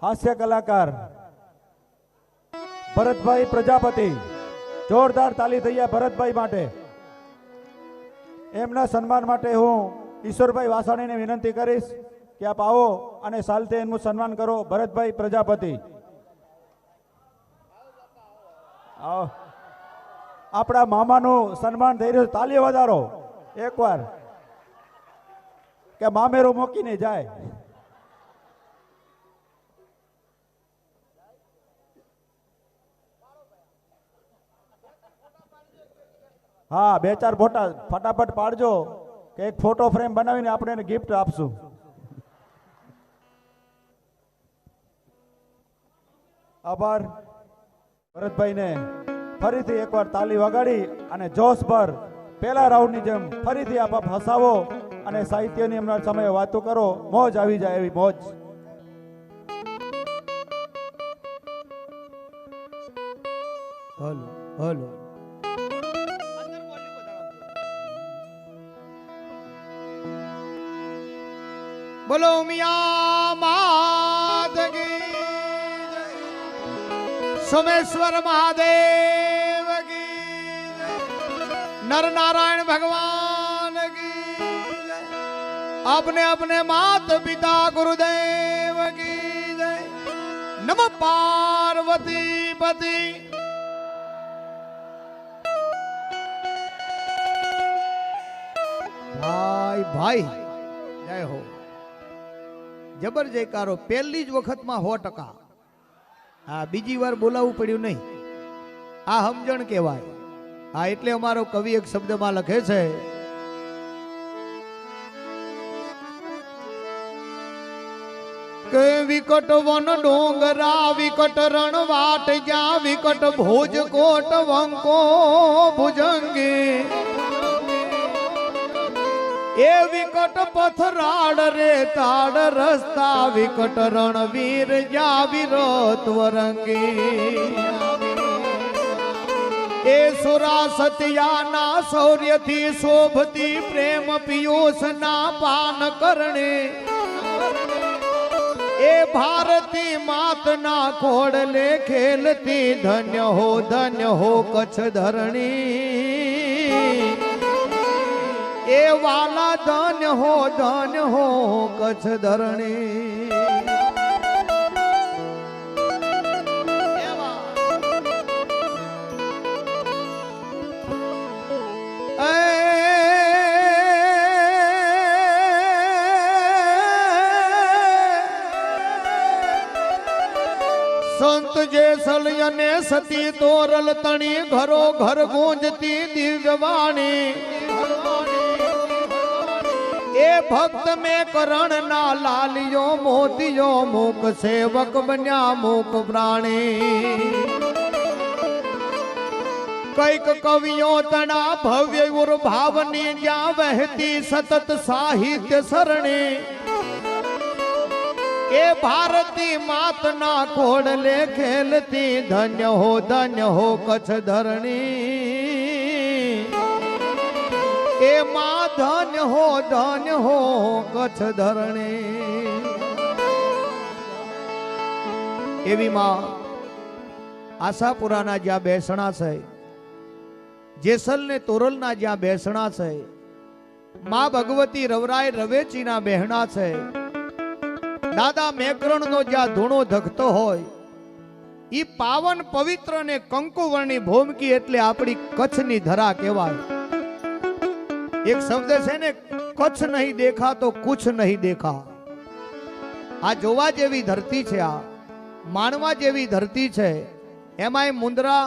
હાસ્ય કલાકાર ભરતભાઈ પ્રજાપતિ, જોરદાર તાલી થઈ ગયા ભરતભાઈ માટે. એમના સન્માન માટે હું ઈશ્વરભાઈ વાસાણીને વિનંતી કરીશ કે આપ આવો અને સાલતે એમનું સન્માન કરો. ભરતભાઈ પ્રજાપતિ આવો. આપણા મામાનું સન્માન થઈ રહ્યું, તાલી વધારો એકવાર કે મામેરો મૂકીને જાય. હા, 2-4 ફોટા ફટાફટ પાડજો કે એક ફોટો ફ્રેમ બનાવીને આપણે એને ગિફ્ટ આપશું. આભાર ભરતભાઈને. ફરીથી એકવાર તાલી વગાડી અને જોશભર પહેલા રાઉન્ડની જેમ ફરીથી આપ હસાવો અને સાહિત્યની એમના સમયે વાતો કરો. મોજ આવી જાય એવી મોજ. હલો હલો બોલો મિયા માધગી સોમેશ્વર મહાદેવ કી નર નારાયણ ભગવાન કી अपने अपने मात पिता गुरुदेव की जय। नमः पार्वती पति। भाई भाई जय हो। जबर जयकारो पहली ज वखत में 100%। हाँ बीजी वार बोलावू पड्यु नहीं। आ समजण कहेवाय। हाँ एटले अमारो कवि एक शब्द में लखे छे के विकट वन डोंगरा विकट रण वाट जा विकट भोज कोट वंको भुजंगे ए विकट पथराड़ रे ताड़ रस्ता विकट रणवीर जा विरोत वरंगे ए सुरा सत्या ना शौर्य थी शोभती प्रेम पीयूष ना पान करने ए भारती मात ना खोड़ले खेलती धन्य हो कच्छ धरणी ए वाला धन्य हो कच्छ धरणी। संत जैसल ने सती तोरल तणी घरो घर गूंजती दिव्य वाणी ए भक्त में करण ना लालियो मोतियो मूक सेवक बन्या मूक प्राणी। कैक कवियों तना भव्य उर भावनी जा बहती सतत साहित्य सरणी ए भारती मात ना खोड़ले खेलती धन्य हो कच्छ धरणी ए मां धन्य हो कच्छ धरणी। एवी मां आशापुरा ना ज्या बेसणा छे जेसल ने तोरल ना ज्या बेसणा छे मां भगवती रवराय रवेची ना बहेणा छे दादा मेकरण नो ज्या धूणो धकतो होय ई पावन पवित्र ने कंकुवर्णी भूमकी एटले आपणी कच्छनी धरा कहेवाय। एक शब्द छे ने कच्छ नहीं देखा तो कुछ नहीं देखा। आ जोवा जेवी धरती छे आ मानवा जेवी धरती छे एमाय मुंद्रा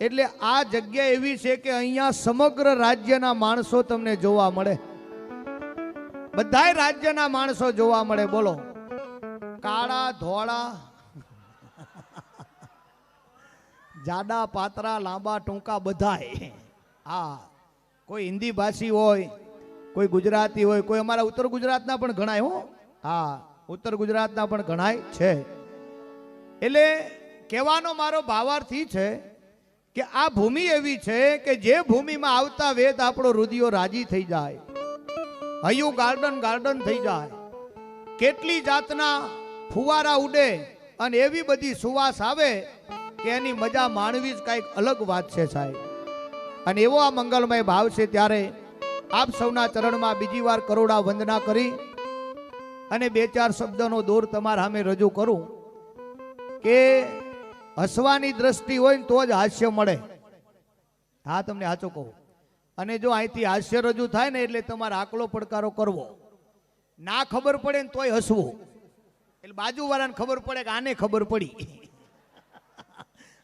एटले आ जग्या एवी छे के अहींया समग्र राज्यना माणसो तमने जोवा मळे। बधाय राज्यना माणसो जोवा मळे। बोलो काळा धोळा जाडा पातरा लांबा टूंका बधाय। हाँ कोई हिंदी भाषी होय कोई गुजराती होय कोई अमारा उत्तर गुजरातना पण घणाय हो। हाँ उत्तर गुजरातना पण घणाय छे। एटले कहेवानो मारो भावार्थ ई छे के आ भूमि एवी छे के जे भूमि में आवता वेद आपणो रुदियो राजी थई जाय। हयु गार्डन गार्डन थई जाय। केटली जातना ફુવારા ઉડે અને એવી બધી સુવાસ આવે કે એની મજા માણવી જ કાંઈક અલગ વાત છે સાહેબ. અને એવો આ મંગલમય ભાવ છે ત્યારે આપ સૌના ચરણમાં બીજી વાર કરોડા વંદના કરી અને બે ચાર શબ્દનો દોર તમારા સામે રજૂ કરું કે હસવાની દ્રષ્ટિ હોય ને તો જ હાસ્ય મળે. હા, તમને સાચું કહું. અને જો અહીંથી હાસ્ય રજૂ થાય ને એટલે તમારે આકલો પડકારો કરવો, ના ખબર પડે ને તોય હસવું, એટલે બાજુવાળાને ખબર પડે કે આને ખબર પડી.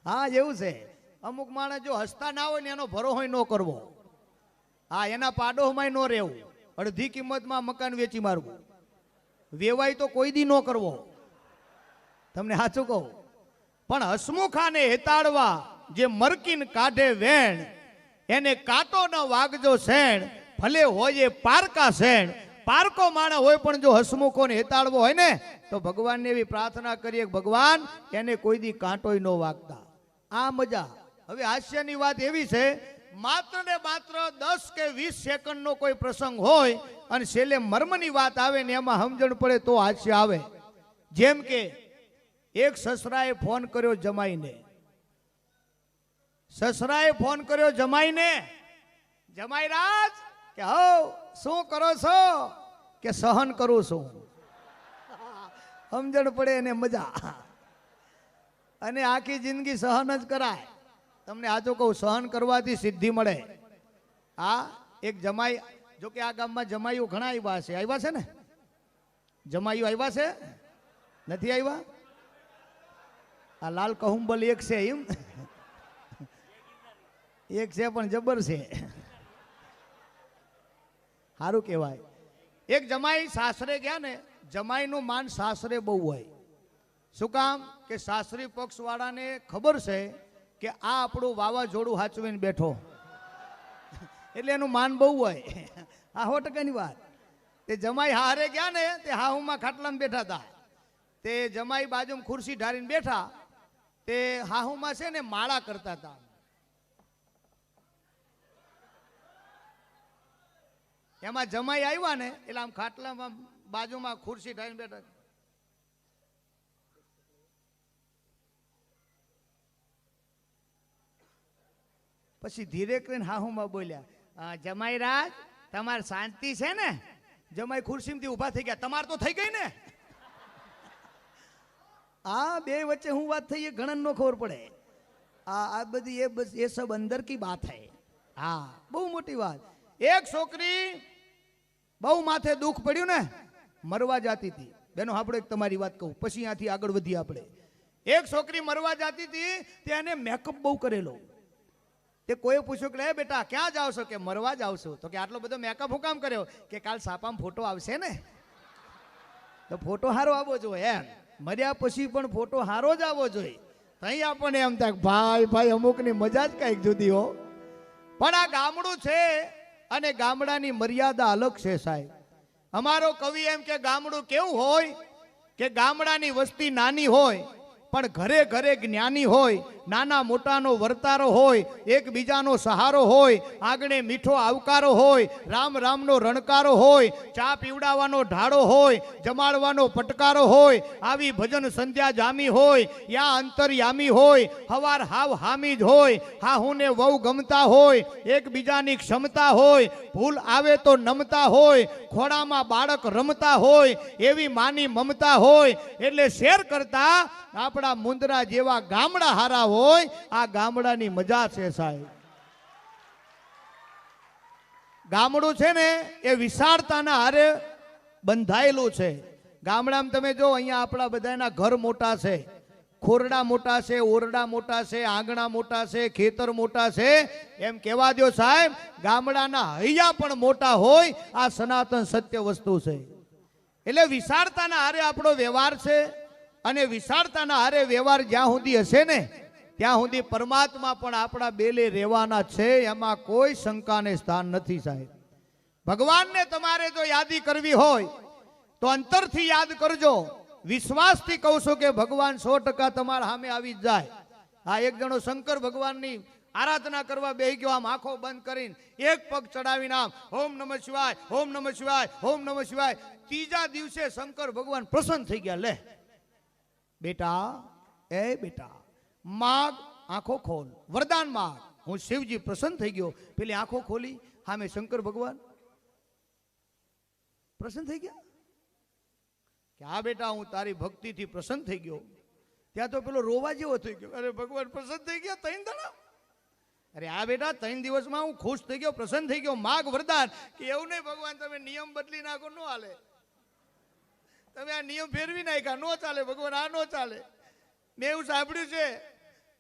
હા, જેવું છે. અમુક માણસ જો હસતા ના હોય ને એનો ભરોસો ન કરવો. હા, એના પાડોમાં ન રહેવું, અડધી કિંમતમાં મકાન વેચી મારવું, વેવાય તો કોઈ દી ન કરવો. તમને સાચું કહું. પણ હસમુખાને હેતાડવા જે મરકીન કાઢે વેણ, એને કાંટો ન વાગજો શેણ, ભલે હોય એ પારકા શેણ. પારકો માણસ હોય પણ જો હસમુખોને હેતાડવો હોય ને તો ભગવાનને એવી પ્રાર્થના કરીએ કે ભગવાન એને કોઈ દી કાંટોય ન વાગતા. આ મજા. હવે હાસ્યની વાત એવી છે, માત્ર ને માત્ર 10 કે 20 સેકન્ડનો કોઈ પ્રસંગ હોય અને છેલ્લે મર્મની વાત આવે ને એમાં સમજણ પડે તો હાસ્ય આવે. જેમ કે એક સસરાએ ફોન કર્યો જમાઈને. સસરાએ ફોન કર્યો જમાઈને, જમાઈ રાજ કે હો શું કરો છો? કે સહન કરું છું. સમજણ પડે એને મજા. અને આખી જિંદગી સહન જ કરાય. તમને આજો કહું, સહન કરવાથી સિદ્ધિ મળે. હા, એક જમાઈ, જો કે આ ગામમાં જમાઈઓ ઘણા આવ્યા છે. આવ્યા છે ને? જમાઈઓ આવ્યા છે? નથી આવ્યા? આ લાલ કહુંબલ એક છે એમ? એક છે પણ જબર છે. સારું કહેવાય. એક જમાઈ સાસરે ગયા ને, જમાઈનું માન સાસરે બહુ હોય. શું કામ? કે સાસરી પક્ષ વાળાને ખબર છે કે આ આપણું વાવાઝોડું હાચવીને બેઠો, એટલે એનું માન બહુ હોય. આ 100%ની વાત. તે જમાઈ હારે ગયા ને, તે હાહુમાં ખાટલામાં બેઠા હતા. તે જમાઈ બાજુમાં ખુરશી ઢારીને બેઠા. તે હાહુમાં છે ને માળા કરતા હતા. એમાં જમાઈ આવ્યા ને એટલે આમ ખાટલામાં બાજુમાં ખુરશી ઢારીને બેઠા. પછી ધીરે કરીને હાહુમાં બોલ્યા, જમાઈ રાજ તમારે શાંતિ છે ને? જમાઈ ખુરશીમાંથી ઊભા થઈ ગયા, તમારે તો થઈ ગઈ ને. આ બે વચ્ચે હું વાત થઈ એ ઘણા નો ખબર પડે. આ બધી એ બસ એ સબ અંદર કી બાત હૈ. હા, બહુ મોટી વાત. એક છોકરી બહુ માથે દુઃખ પડ્યું ને, મરવા જાતી હતી. બેનો આપણે એક તમારી વાત કહું, પછી ત્યાંથી આગળ વધીએ આપણે. એક છોકરી મરવા જાતી હતી, તેને મેકઅપ બહુ કરેલો. તે કોઈ પૂછ્યું કે બેટા ક્યાં જાવ છો? કે મરવા જાવ છો. તો કે આટલો બધો મેકઅપ હું કામ કર્યો? કે કાલ છાપામાં ફોટો આવશે ને, તો ફોટો હારો આવવો જોઈએ. એમ મર્યા પછી પણ ફોટો હારો જ આવવો જોઈએ. અહીં આપણને એમ થાય ભાઈ ભાઈ અમુકની મજા જ કઈક જુદી હો. પણ આ ગામડું છે અને ગામડાની મર્યાદા અલગ છે સાહેબ. અમારો કવિ એમ કે ગામડું કેવું હોય કે ગામડાની વસ્તી નાની હોય પણ ઘરે ઘરે જ્ઞાની હોય, નાના મોટાનો વર્તારો હોય, એકબીજાનો સહારો હોય, આંગણે મીઠો આવકારો હોય, રામ રામનો રણકારો હોય, ચા પીવડાવવાનો ઢાળો હોય, જમાડવાનો પટકારો હોય, આવી ભજન સંધ્યા જામી હોય, યા અંતરયામી હોય, હવાર હાવ હામી જ હોય, હાહુને વહુ ગમતા હોય, એકબીજાની ક્ષમતા હોય, ભૂલ આવે તો નમતા હોય, ખોડામાં બાળક રમતા હોય, એવી માની મમતા હોય. એટલે શેર કરતા આપણા મુંદરા જેવા ગામડા હારા હોય. આ ગામડાની મજા છે સાહેબ. ગામડું છે ને એ વિશાળતાના હારે બંધાયેલું છે. ગામડામાં તમે જો અહીંયા આપણા બધાના ઘર મોટા છે, ખોરડા મોટા છે, ઓરડા મોટા છે, આંગણા મોટા છે, ખેતર મોટા છે. એમ કહેવા દો સાહેબ, ગામડાના હૈયા પણ મોટા હોય. આ સનાતન સત્ય વસ્તુ છે. એટલે વિશાળતાના હારે આપણો વ્યવહાર છે. અને વિશાળતાના હારે વ્યવહાર જ્યાં સુધી હશે ને ત્યાં સુધી પરમાત્મા પણ આપણા બેલે રહેવાના છે. એમાં કોઈ શંકાને સ્થાન નથી સાહેબ. ભગવાનને તમારે જો યાદી કરવી હોય તો અંતરથી યાદ કરજો. વિશ્વાસથી કહું છું કે ભગવાન 100% તમારા સામે આવી જ જાય. આ એક જણો શંકર ભગવાનની આરાધના કરવા બેહી ગયો, આમ આંખો બંધ કરીને એક પગ ચડાવીને આમ ઓમ નમઃ શિવાય, ઓમ નમઃ શિવાય, ઓમ નમઃ શિવાય. ત્રીજા દિવસે શંકર ભગવાન પ્રસન્ન થઈ ગયા. લે બેટા, એ બેટા, માગ, આંખો ખોલ, વરદાન માગ. હું શિવજી પ્રસન્ન થઈ ગયો. પેલી આંખો ખોલી, સામે શંકર ભગવાન પ્રસન્ન થઈ ગયા કે હા બેટા, હું તારી ભક્તિથી પ્રસન્ન થઈ ગયો. ત્યાં તો પેલો રોવા જેવો થઈ ગયો. અરે ભગવાન પ્રસન્ન થઈ ગયા 3 દાડા. અરે આ બેટા 3 દિવસમાં હું ખુશ થઈ ગયો, પ્રસન્ન થઈ ગયો, માગ વરદાન. કે એવું નહીં ભગવાન, તમે નિયમ બદલી નાખો, નો હાલે. તમે આ નિયમ ફેરવી નાખ્યા, નો ચાલે ભગવાન, આ નો ચાલે. મેં એવું સાંભળ્યું છે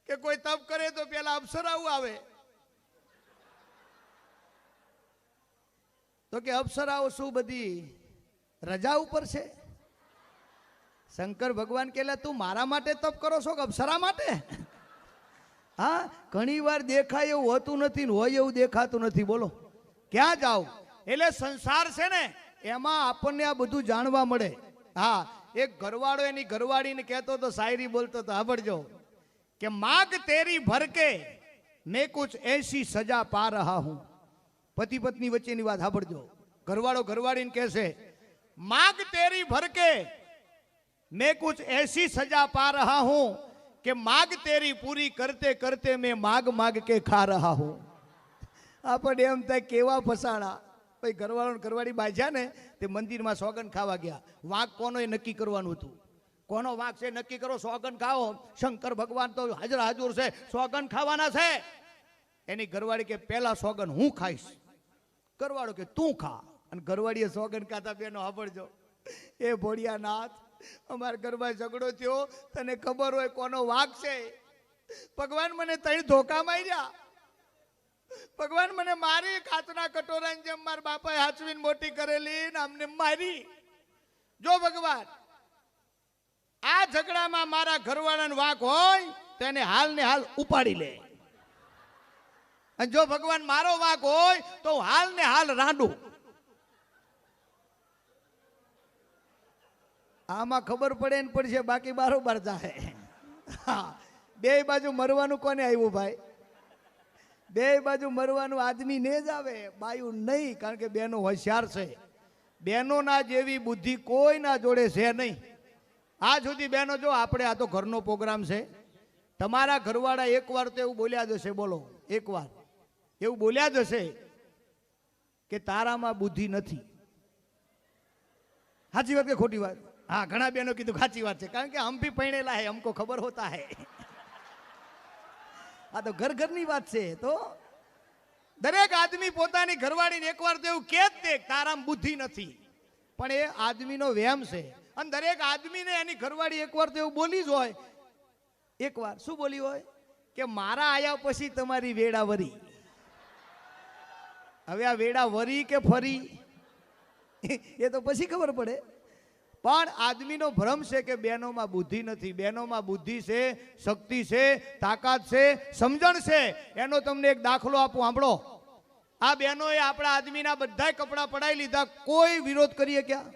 કે કોઈ તપ કરે તો પેલા અપ્સરાઓ આવે. તો કે અપ્સરાઓ શું બધી રજા ઉપર છે? શંકર ભગવાન કે તું મારા માટે તપ કરો છો કે અપ્સરા માટે? હા, ઘણી વાર દેખાય એવું હોતું નથી, હોય એવું દેખાતું નથી. બોલો ક્યાં જાવ? એટલે સંસાર છે ને, એમાં આપણને આ બધું જાણવા મળે. હા, એક ઘરવાળો એની ઘરવાળીને કહેતો તો, શાયરી બોલતો તો, સાંભળજો કે માગ તેરી ભર કે મેં કુછ એસી સજા પા રહા હું. પતિ પત્ની વચ્ચેની વાત સાંભળજો. ઘરવાળો ઘરવાળીને કહેશે, માગ તેરી ભર કે मैं कुछ ऐसी सजा पा रहा हूं कि माग तेरी पूरी करते करते मैं माग माग के खा रहा हूं. આપણે એમ થાય કેવા ફસાણા. ભાઈ ઘરવાળો ઘરવાળી બાજ્યા ને તે મંદિરમાં સોગન ખાવા ગયા. વાંક કોનો એ નક્કી કરવાનું હતું. કોનો વાંક છે નક્કી કરો, સોગન ખાઓ. શંકર ભગવાન તો હાજર હાજર છે, સોગન ખાવાના છે. એની ઘરવાળી કે પહેલા સોગન હું ખાઈશ. ઘરવાળો કે તું ખા. અને ઘરવાળીએ સોગન ખાતા બેનો સાંભળજો, એ ભોળિયાનાથ, અમારા ઘરમાં ઝઘડો થયો, તને ખબર હોય કોનો વાંક છે? ભગવાન મને 3 ધોકા માર્યા. ભગવાન મને મારી, કાચના કટોરાની જેમ મારા બાપાએ હાચવીને મોટી કરેલી ને અમને મારી. જો ભગવાન આ ઝઘડામાં મારા ઘરવાળાનો વાંક હોય તો એને હાલ ને હાલ ઉપાડી લે. અને જો ભગવાન મારો વાંક હોય તો હાલ ને હાલ રાંડું. આમાં ખબર પડે ને પડશે, બાકી બારોબાર જાય. બે બાજુ મરવાનું કોને આવ્યું ભાઈ? બે બાજુ મરવાનું આદમી ને જ આવે, બાયું નહીં. કારણ કે બેનો હોશિયાર છે. બેનો ના જેવી બુદ્ધિ કોઈ ના જોડે છે નહીં. આ સુધી બેનો, જો આપણે આ તો ઘરનો પ્રોગ્રામ છે, તમારા ઘરવાળા એકવાર તો એવું બોલ્યા જશે, બોલો એકવાર એવું બોલ્યા જશે કે તારામાં બુદ્ધિ નથી. સાચી વાત કે ખોટી વાત? हाँ, घना बहनों की तो साची बात है, कारण के हम भी पहनेला है, हमको खबर होता है. आ तो घर घर ની વાત છે. તો દરેક આદમી પોતાની ઘરવાળીને એકવાર તો એવું કહે જ દે તારામ બુદ્ધિ નથી, પણ એ આદમીનો વહેમ છે. અને દરેક આદમીને એની ઘરવાળી એકવાર તો એવું બોલી જ હોય. એકવાર શું બોલી હોય કે મારા આયા પછી તમારી વેડા વરી. હવે આ વેડા વરી કે ફરી એ તો પછી ખબર પડે. પણ આદમીનો ભ્રમ છે કે બહેનોમાં બુદ્ધિ નથી. બહેનોમાં બુદ્ધિ છે, શક્તિ છે, તાકાત છે, સમજણ છે. એનો તમને એક દાખલો આપું, સાંભળો. આ બહેનોએ આપણા આદમીના બધા કપડા પડાવી લીધા, કોઈ વિરોધ કરીએ ક્યાં?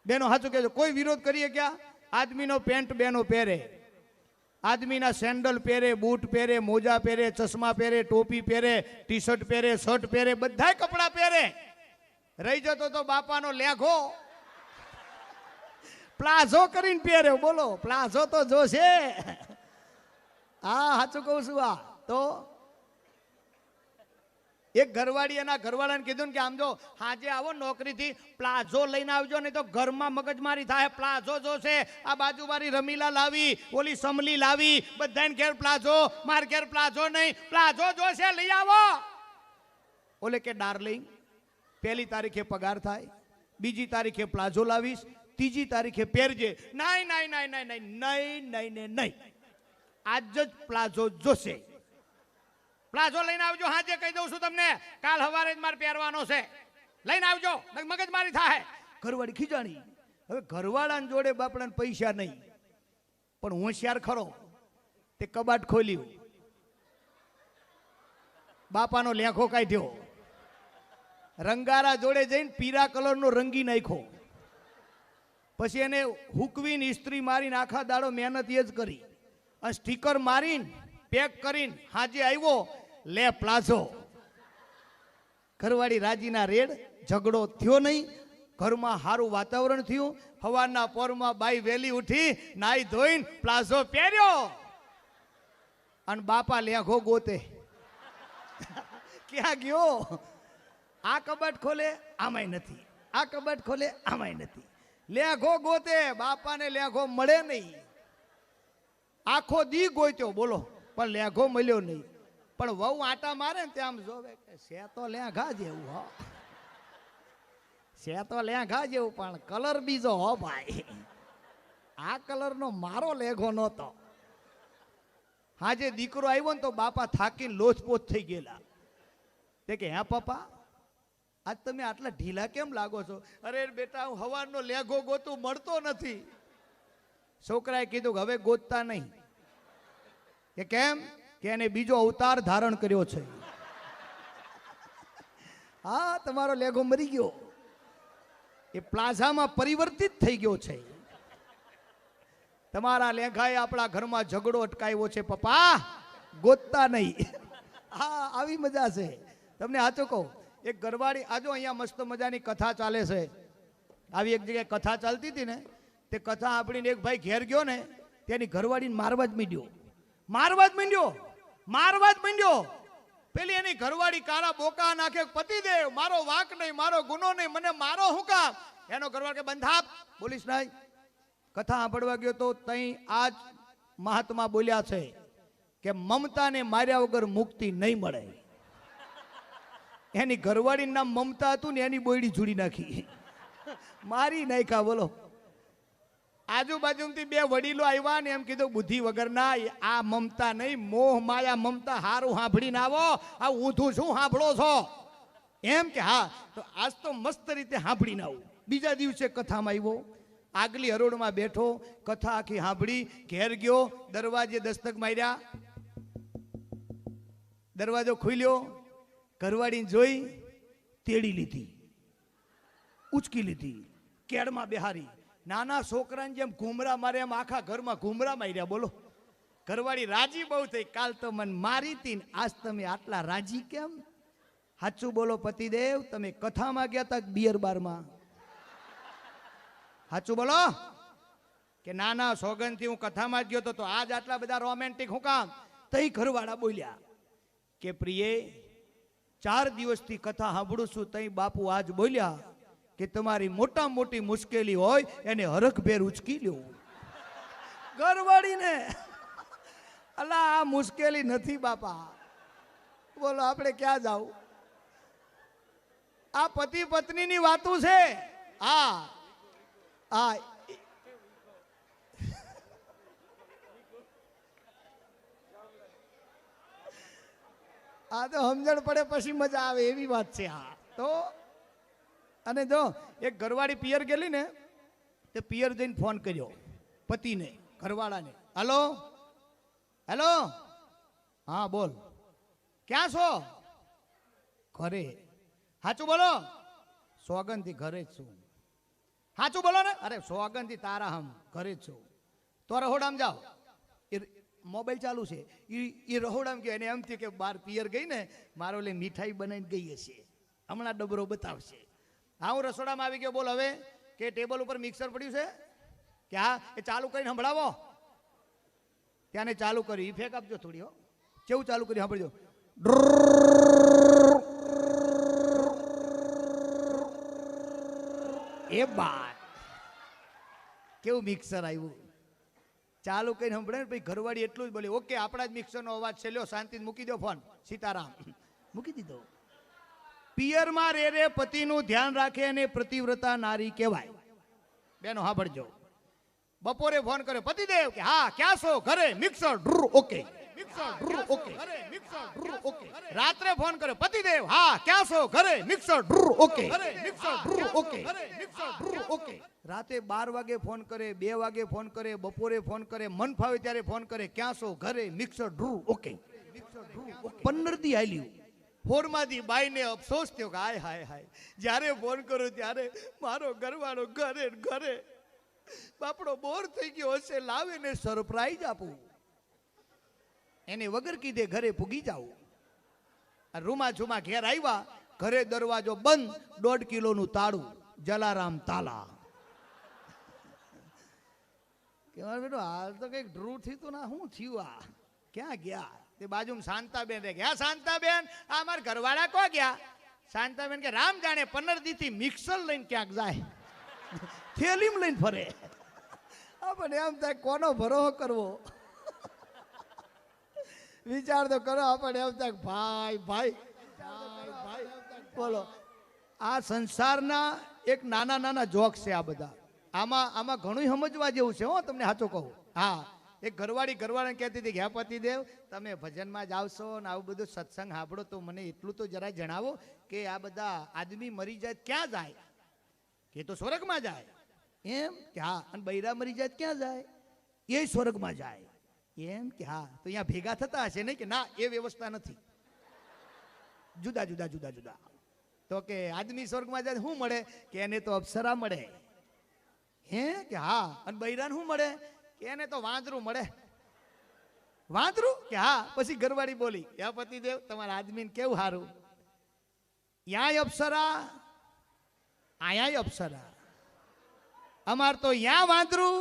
બહેનો સાચું કહેજો, કોઈ વિરોધ કરીએ ક્યાં? આદમીનો પેન્ટ બહેનો પહેરે, આદમીના સેન્ડલ પહેરે, બૂટ પહેરે, મોજા પહેરે, ચશ્મા પહેરે, ટોપી પહેરે, ટી શર્ટ પહેરે, શર્ટ પહેરે, બધા કપડા પહેરે. રહી જતો તો બાપાનો લેઘો પ્લાઝો કરીને પહેરે. બોલો પ્લાઝો તો જોશે. હા, સાચું કહું છું. આ તો એક ઘરવાળી એના ઘરવાળાને કીધું કે આમ જો હાજે આવો નોકરીથી પ્લાઝો લઈને આવજો, નહીં તો ઘરમાં મગજમારી થાય. પ્લાઝો જોશે. આ બાજુવાળી રમીલા લાવી, ઓલી સમલી લાવી, બધાને ઘેર પ્લાઝો, માર ઘેર પ્લાઝો નહીં, પ્લાઝો જોશે, લઈ આવો. ઓલે કે ડાર્લિંગ, 1 તારીખે પગાર થાય, 2 તારીખે પ્લાઝો લાવીશ, 3 તારીખે પહેરજે. નહીં નહીં નહીં નહીં નહીં નહીં નહીં ને નહીં, આજ જ પ્લાઝો જોશે. પ્લાઝો લઈને આવજો, હાજે કહી દઉં છું તમને, કાલ સવારે જ મારે પહેરવાનો છે, લઈને આવજો, મગજ મારી થાય. ઘરવાળી ખીજાણી. હવે ઘરવાળાને જોડે બાપડાને પૈસા નહીં, પણ હોશિયાર ખરો. તે કબાટ ખોલ્યું, બાપાનો લેખો કાઢ્યો, રંગારા જોડે જઈને પીળા કલરનો રંગી નાખ્યો. પછી એને હુકવીને ઇસ્ત્રી મારીને આખા દાડો મહેનત એ જ કરી, અને સ્ટીકર મારીને પેક કરીને હાજે આવ્યો, લે પ્લાઝો. ઘરવાળી રાજીના રેડ, ઝઘડો થયો નહીં. ઘરમાં સારું વાતાવરણ થયું. સવારના પોરમાં બાઈ વેલી ઉઠી, નાઈ ધોઈને પ્લાઝો પહેર્યો અને બાપા લેઘો ગોતે. ક્યાં ગયો? આ કબાટ ખોલે આમાંય નથી, આ કબાટ ખોલે આમાંય નથી. લેઘો ગોતે, બાપાને લેઘો મળે નહીં. આખો દી ગોત્યો બોલો, પણ લેઘો મળ્યો નહીં. પણ વહુ આટા મારે ને ત્યાં આમ જોવે કે છે તો લેઘા જેવું હો, છે તો લેઘા જેવું, પણ કલર બીજો હો ભાઈ. આ કલરનો મારો લેઘો નહોતો. હા, જે દીકરો આવ્યો ને તો બાપા થાકીને લોચપોચ થઈ ગયેલા. તે કે હે પપ્પા, આજ તમે આટલા ઢીલા કેમ લાગો છો? અરે બેટા, હું હવારનો લેઘો ગોતું મળતો નથી. છોકરાએ કીધું કે હવે ગોતતા નહીં. કે કેમ? કે એને બીજો અવતાર ધારણ કર્યો છે. હા, તમારો લેઘો મરી ગયો, એ પ્લાઝામાં પરિવર્તિત થઈ ગયો છે. તમારા લેઘાએ આપણા ઘરમાં ઝઘડો અટકાવ્યો છે પપ્પા, ગોતતા નહીં. હા, આવી મજા છે. તમને સાચું કહું, એક ઘરવાળી, આજો અહીંયા મસ્ત મજાની કથા ચાલે છે. આવી એક જગ્યાએ કથા ચાલતી હતી ને, તે કથા આપણીને એક ભાઈ ઘેર ગયો ને, તેની ઘરવાળીને મારવા જ માંડ્યો. પેલી એની ઘરવાળી કાળા બોકા નાખે, પતિદેવ મારો વાંક નહીં, મારો ગુનો નહીં, મને મારો હું કામ? એનો ઘરવાળો કે બંધાપ, બોલીશ નહીં. કથા સાંભળવા ગયો તો તઈ આજ મહાત્મા બોલ્યા છે કે મમતાને માર્યા વગર મુક્તિ નહીં મળે. એની ઘરવાળીનું નામ મમતા હતું ને, એની બોયડી જોડી નાખી, મારી નાખ્યા. બોલો, આજુબાજુથી બે વડીલો આવ્યા ને એમ કીધું બુદ્ધિ વગરના, આ મમતા નહીં, મોહ માયા મમતા. હારું સાંભળીને આવો, આ ઊંધું શું સાંભળો છો? એમ કે હા, તો આજ તો મસ્ત રીતે સાંભળીને આવું. બીજા દિવસે કથામાં આવ્યો, આગલી હરોળમાં બેઠો, કથા આખી સાંભળી, ઘેર ગયો, દરવાજે દસ્તક માર્યા, દરવાજો ખુલ્યો, ઘરવાળીને જોઈ, તેડી લીધી, ઉચકી લીધી, કેળમાં બેહારી. નાના છોકરાને જેમ ઘૂમરા મારે એમ આખા ઘરમાં ઘૂમરા માર્યા. બોલો, ઘરવાળી રાજી બહુ થઈ. કાલ તો મને મારી હતી, આજ તમે આટલા રાજી કેમ? સાચું બોલો પતિદેવ, તમે કથામાં ગયા હતા બિયર બારમાં? સાચું બોલો કે નાના સોગંદથી હું કથામાં જ ગયો તો આજ આટલા બધા રોમેન્ટિક હું કામ? તઈ ઘરવાળા બોલ્યા કે પ્રિય, 4 દિવસથી કથા સાંભળું છું, તઈ બાપુ આજ બોલ્યા કે તમારી મોટા મોટી મુશ્કેલી હોય એને હરખભેર ઉચકી લ્યો. ઘરવાળીને અલા, આ મુશ્કેલી નથી બાપા. બોલો, આપણે ક્યાં જાવ? આ પતિ પત્નીની વાતું છે. હા હા, આ તો સમજણ પડે પછી મજા આવે એવી વાત છે. હા, તો અને જો એક ઘરવાળી પિયર ગયેલી ને, તે પિયર જઈને ફોન કર્યો પતિને, ઘરવાળાને. હલો હેલો, હા બોલ, ક્યાં છો? ઘરે. સાચું બોલો? સોગંદથી ઘરે જ છું. સાચું બોલો ને? અરે સોગંદથી તારા હમ ઘરે જ છું. તો રહોડામાં જાઓ. એ મોબાઈલ ચાલુ છે, એ રહોડામાં ગયો. એને એમ થયું કે બાર પિયર ગઈ ને, મારો લે મીઠાઈ બનાવીને ગઈ હશે, હમણાં ડબરો બતાવશે. હા, હું રસોડામાં આવી ગયો. બોલ હવે, કે ટેબલ ઉપર મિક્સર પડ્યું છે કે? હા, એ ચાલુ કરીને સંભળાવો. ત્યાંને ચાલુ કર્યું, ઇફેક્ટ આપજો થોડી. હો, કેવું ચાલુ કર્યું સાંભળજો. એ બાત કેવું મિક્સર આવ્યું, ચાલુ કરીને સંભળે ને. પછી ઘરવાળી એટલું જ બોલી, ઓકે આપણા જ મિક્સરનો અવાજ છે, લ્યો શાંતિ મૂકી દો ફોન. સીતારામ મૂકી દીધો. પિયરમાં રે પતિનું ધ્યાન રાખે અને પ્રતિવ્રતા નારી કહેવાય. બેનો સાંભળજો. બપોરે ફોન કર્યો, પતિદેવ કે હા ક્યાં છો? ઘરે. Mixer okay, mixer okay, mixer okay. રાત્રે ફોન કર્યો, પતિદેવ હા ક્યાં છો? ઘરે. Mixer okay, mixer okay, mixer okay. રાતે 12 વાગે ફોન કરે, 2 વાગે ફોન કરે, બપોરે ફોન કરે, મન ફાવે ત્યારે ફોન કરે, ક્યાં છો? ઘરે. Mixer okay, mixer okay. 15 દી હાલ્યું. 4માંથી બાઈને અફસોસ થયો કે હાય હાય હાય, જ્યારે ફોન કરું ત્યારે મારો ઘરવાળો ઘરે ઘરે. બાપડો બોર થઈ ગયો હશે, લાવીને સરપ્રાઈઝ આપું. એને વગર કીધે ઘરે પૂગી જાવ. રૂમા ઝુમા ઘેર આવ્યા, ઘરે દરવાજો બંધ, 1.5 કિલોનું તાળું. જલારામ તાલા કે મારે બેટો હાલ તો કઈક ડ્રૂ થયું તું ના શું થયું આ ક્યાં ગયા તે બાજુમાં શાંતાબેન રે ગયા શાંતાબેન આ મારા ઘરવાળા કો ગયા શાંતાબેન કે રામ જાણે 15 દીથી મિક્સર લઈને ક્યાંક જાય થેલીમ લઈને ફરે આપણે એમ થાય કોનો ભરોસો કરવો વિચાર તો કરો આપણે એમ થાય ભાઈ ભાઈ ભાઈ બોલો આ સંસારના એક નાના નાના જોક છે આ બધા આમાં ઘણું સમજવા જેવું છે હો તમને સાચું કહું હા એક ઘરવાળાને કહેતી હતી કે હે પતિદેવ તમે ભજનમાં જાવશો ને આવું બધું સત્સંગ સાંભળો તો મને એટલું તો જરા જણાવો કે આ બધા આદમી મરી જાય ક્યાં જાય કે તો સ્વર્ગમાં જાય એમ કે હા અને બૈરા મરી જાય ક્યાં જાય એ સ્વર્ગમાં જાય એમ કે હા તો અહીંયા ભેગા થતા હશે નહીં કે ના એ વ્યવસ્થા નથી જુદા જુદા જુદા જુદા તો કે આદમી સ્વર્ગમાં જાય શું મળે કે એને તો અપ્સરા મળે હે કે હા અને બૈરાને શું મળે કે એને તો વાંદરું મળે વાંદરું કે હા પછી ઘરવાળી બોલી હે પતિદેવ તમારા આદમીને કેવું સારું યાય અપ્સરા આયાય અપ્સરા અમાર તો યા વાંદરું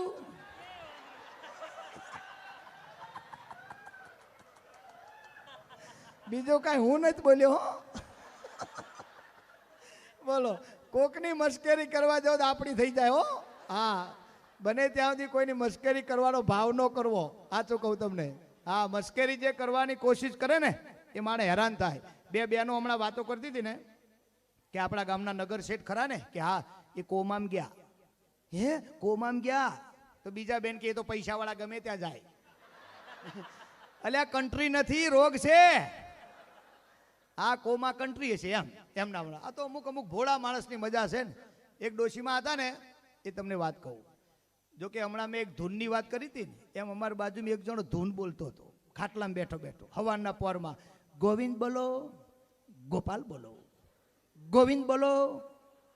બીજો કઈ હું નથી બોલ્યો હો બોલો કોકની મશ્કરી કરવા જાવ તો આપણી થઈ જાય હો હા બને ત્યાં સુધી કોઈની મશ્કરી કરવાનો ભાવ ન કરવો સાચું કહું તમને હા મશ્કરી જે કરવાની કોશિશ કરે ને એ માણે હેરાન થાય બે બહેનો હમણાં વાતો કરતી હતી ને કે આપણા ગામના નગર શેઠ ખરા ને કે હા એ કોમામ ગયા હે કોમામ ગયા તો બીજા બેન કે એ તો પૈસાવાળા ગમે ત્યાં જાય અલ્યા કન્ટ્રી નથી રોગ છે આ કોમા કન્ટ્રી છે એમ ના આ તો અમુક ભોળા માણસની મજા છે ને એક ડોશીમાં હતા ને એ તમને વાત કહું જો કે હમણાં મેં એક ધૂનની વાત કરી હતી ને એમ અમારી બાજુમાં એક જણો ધૂન બોલતો હતો ખાટલામાં બેઠો બેઠો હવારના પોરમાં ગોવિંદ બોલો ગોપાલ બોલો ગોવિંદ બોલો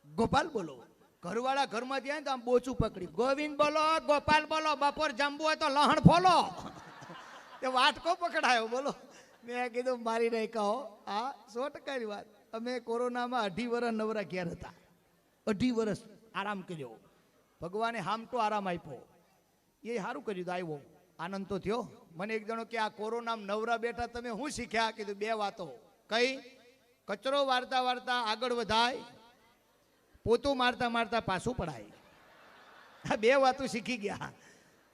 ગોપાલ બોલો ઘરવાળા ઘરમાં ત્યાં તો આમ બોચું પકડી ગોવિંદ બોલો ગોપાલ બોલો બપોર જમવું હોય તો લહણ ફોલો તે વાટકો પકડાયો બોલો મેં કીધું મારી નહીં કહો આ 100% વાત અમે કોરોનામાં 2.5 વર્ષ નવરા ઘેર હતા 2.5 વર્ષ આરામ કર્યો ભગવાને હામટો આરામ આપ્યો એ સારું કર્યું તો આવ્યો આનંદ તો થયો મને એક જણો કે આ કોરોનામાં નવરા બેઠા તમે શું શીખ્યા કીધું 2 વાતો કઈ કચરો વારતા વારતા આગળ વધાય પોતું મારતા મારતા પાછું પડાય આ 2 વાતો શીખી ગયા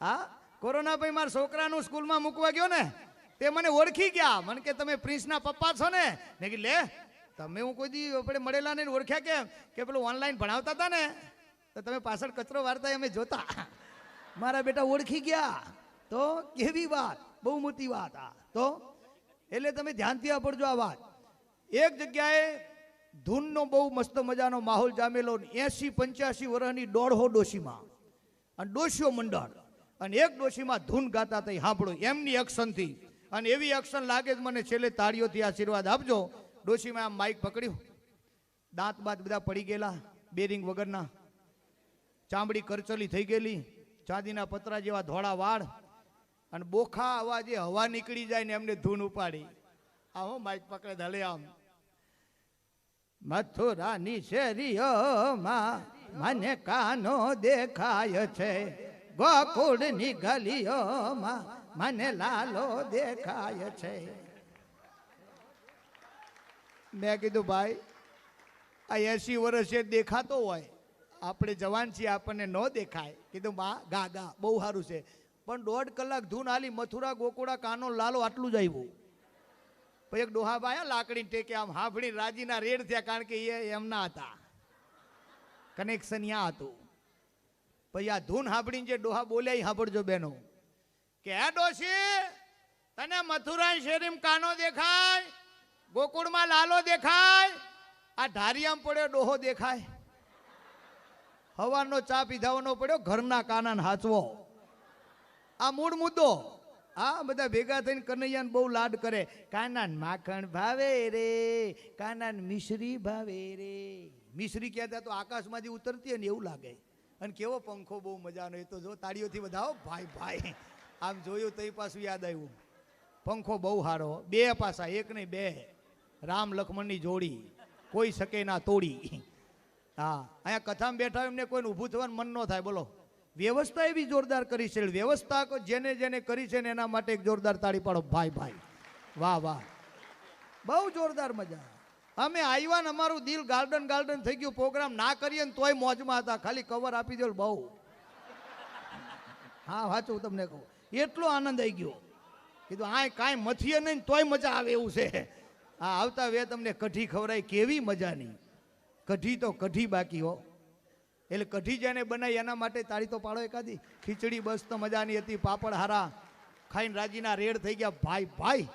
હા કોરોના પછી મારા છોકરાનું સ્કૂલમાં મૂકવા ગયો ને તે મને ઓળખી ગયા મને કે તમે પ્રિન્સના પપ્પા છો ને મેં કીધું લે તમે હું કોઈ દી આપણે મળેલા ને ઓળખ્યા કેમ કે પેલું ઓનલાઈન ભણાવતા હતા ને તો તમે પાછળ કચરો વારતા અમે જોતા મારા બેટા ઓળખી ગયા તો કેવી વાત બહુ મોટી વાત આ તો એટલે તમે ધ્યાનથી સાંભળજો આ વાત એક જગ્યાએ ધૂનનો બહુ મસ્ત મજાનો માહોલ જામેલો 80-85 વર્ષની 150 ડોશીમાં અને ડોશીઓ મંડળ અને એક ડોશીમાં ધૂન ગાતા થઈ સાંભળો એમની એક્શનથી અને એવી એક્શન લાગે જ મને છેલ્લે તાળીઓથી આશીર્વાદ આપજો ડોશીમાં આમ માઇક પકડ્યું દાંત બાત બધા પડી ગયેલા બેરિંગ વગરના ચામડી કરચલી થઈ ગયેલી ચાંદીના પતરા જેવા ધોળા વાળ અને બોખા અવાજે હવા નીકળી જાય ને એમને ધૂન ઉપાડી આવો માઇક પકડે ધલે આમ મથુરાની શેરીઓમાં મને કાનો દેખાય છે ગોકુળની ગલીઓમાં મને લાલો દેખાય છે મેં કીધું ભાઈ આ 80 વર્ષે દેખાતો હોય આપણે જવાન છીએ આપણને ન દેખાય કીધું બા ગા ગા બહુ સારું છે પણ 1.5 કલાક ધૂન હાલી મથુરા ગોકુળા કાનો લાલો આટલું જ આવ્યું પછી એક ડોહા બાયા લાકડી ટેકે આમ હાંભળી રાજીના રેડ થયા કારણ કે એ એમના હતા કનેક્શન ત્યાં હતું પછી આ ધૂન સાંભળીને જે ડોહા બોલ્યા એ સાંભળજો બેનો કે હે ડોશી તને મથુરા શેરીમાં કાનો દેખાય ગોકુળમાં લાલો દેખાય આ ધારિયામાં પડ્યો ડોહો દેખાય હવાનો ચા પીધાવાનો પડ્યો ઘરના કાનાને હાચવો આ મૂળ મુદ્દો આ બધા ભેગા થઈને કનૈયાને બહુ લાડ કરે કાનાન માખણ ભાવે રે કાનાન મિશ્રી ભાવે રે મિશ્રી કહેતા તો આકાશમાંથી ઉતરતી હોય ને એવું લાગે અને કેવો પંખો બહુ મજાનો એ તો જો તાળીઓથી વધાવો ભાઈ ભાઈ આમ જોયું તો એ પાછું યાદ આવ્યું પંખો બહુ સારો 2 પાસા 1 નહીં 2 રામ લક્ષ્મણની જોડી કોઈ શકે ના તોડી હા અહીંયા કથામાં બેઠા હોય એમને કોઈને ઊભું થવાનું મન ન થાય. બોલો વ્યવસ્થા એવી જોરદાર કરી છે. વ્યવસ્થા જેને જેને કરી છે ને એના માટે એક જોરદાર તાળી પાડો ભાઈ ભાઈ. વાહ વાહ, બહુ જોરદાર મજા. અમે આવ્યા ને અમારું દિલ ગાર્ડન ગાર્ડન થઈ ગયું. પ્રોગ્રામ ના કરીએ ને તોય મોજમાં હતા. ખાલી કવર આપી દો બહુ. હા સાચું તમને કહું, એટલો આનંદ આવી ગયો. કીધું આ કાંઈ મથીએ નહીં તોય મજા આવે એવું છે. હા આવતા વે તમને કઢી ખવડાય, કેવી મજાની કઢી. તો કઢી બાકી હો. એટલે કઢી જેને બનાવી એના માટે તાળી તો પાડો એકાદી. ખીચડી બસ તો મજાની હતી. પાપડ હારા ખાઈને રાજીના રેડ થઈ ગયા ભાઈ ભાઈ.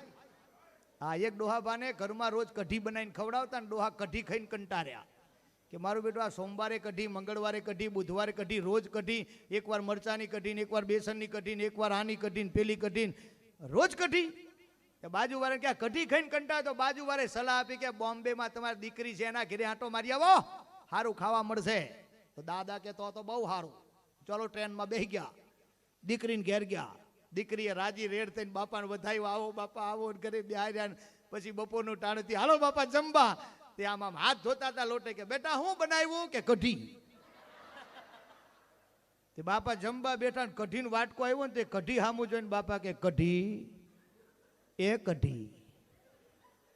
હા એક ડોહાબાને ઘરમાં રોજ કઢી બનાવીને ખવડાવતા ને ડોહા કઢી ખાઈને કંટાળ્યા કે મારું બેટું આ સોમવારે કઢી, મંગળવારે કઢી, બુધવારે કઢી, રોજ કઢી. એકવાર મરચાની કઢી ને એકવાર બેસનની કઢી ને એકવાર આની કઢી ને પેલી કઢી ને રોજ કઢી. બાજુવાળે ક્યાં કઢી ખાઈને કંટાળે તો બાજુવાળે સલાહ આપી કે બોમ્બેમાં તમારી દીકરી છે એના ઘરે આંટો મારી આવો, સારું ખાવા મળશે. તો દાદા કે તો બહુ સારું. ચલો ટ્રેનમાં બેસી ગયા, દીકરીને ઘેર ગયા. દીકરીએ રાજી રેડ થઈને બાપાને વધાવ્યો, આવો બાપા આવો. ઘરે બેહાર્યા. પછી બપોરનું ટાણું હાલો બાપા જમવા. તે આમ હાથ ધોતા હતા લોટે કે બેટા હું બનાવ્યું કે કઢી. તે બાપા જમવા બેઠા ને કઢીનો વાટકો આવ્યો ને તે કઢી સામું જોઈને બાપા કે કઢી એ કઢી,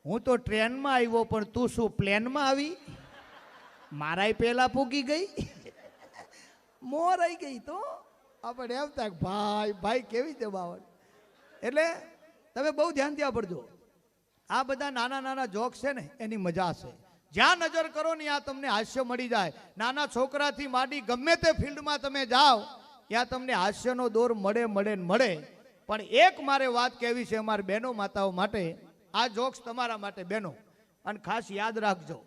હું તો ટ્રેનમાં આવ્યો પણ તું શું પ્લેનમાં આવી? મારાય પેલા પૂગી ગઈ, મોર આવી ગઈ. તો આપણે એમ થાય ભાઈ ભાઈ કેવી છે બાવળ. એટલે તમે બહુ ધ્યાનથી આપડજો. આ બધા નાના નાના જોક્સ છે ને એની મજા છે. જ્યાં નજર કરો ને ત્યાં તમને હાસ્ય મળી જાય. નાના છોકરાથી માંડી ગમે તે ફિલ્ડમાં તમે જાઓ ત્યાં તમને હાસ્યનો દોર મળે મળે ને મળે. પણ એક મારે વાત કહેવી છે અમારી બહેનો માતાઓ માટે. આ જોક્સ તમારા માટે બહેનો, અને ખાસ યાદ રાખજો.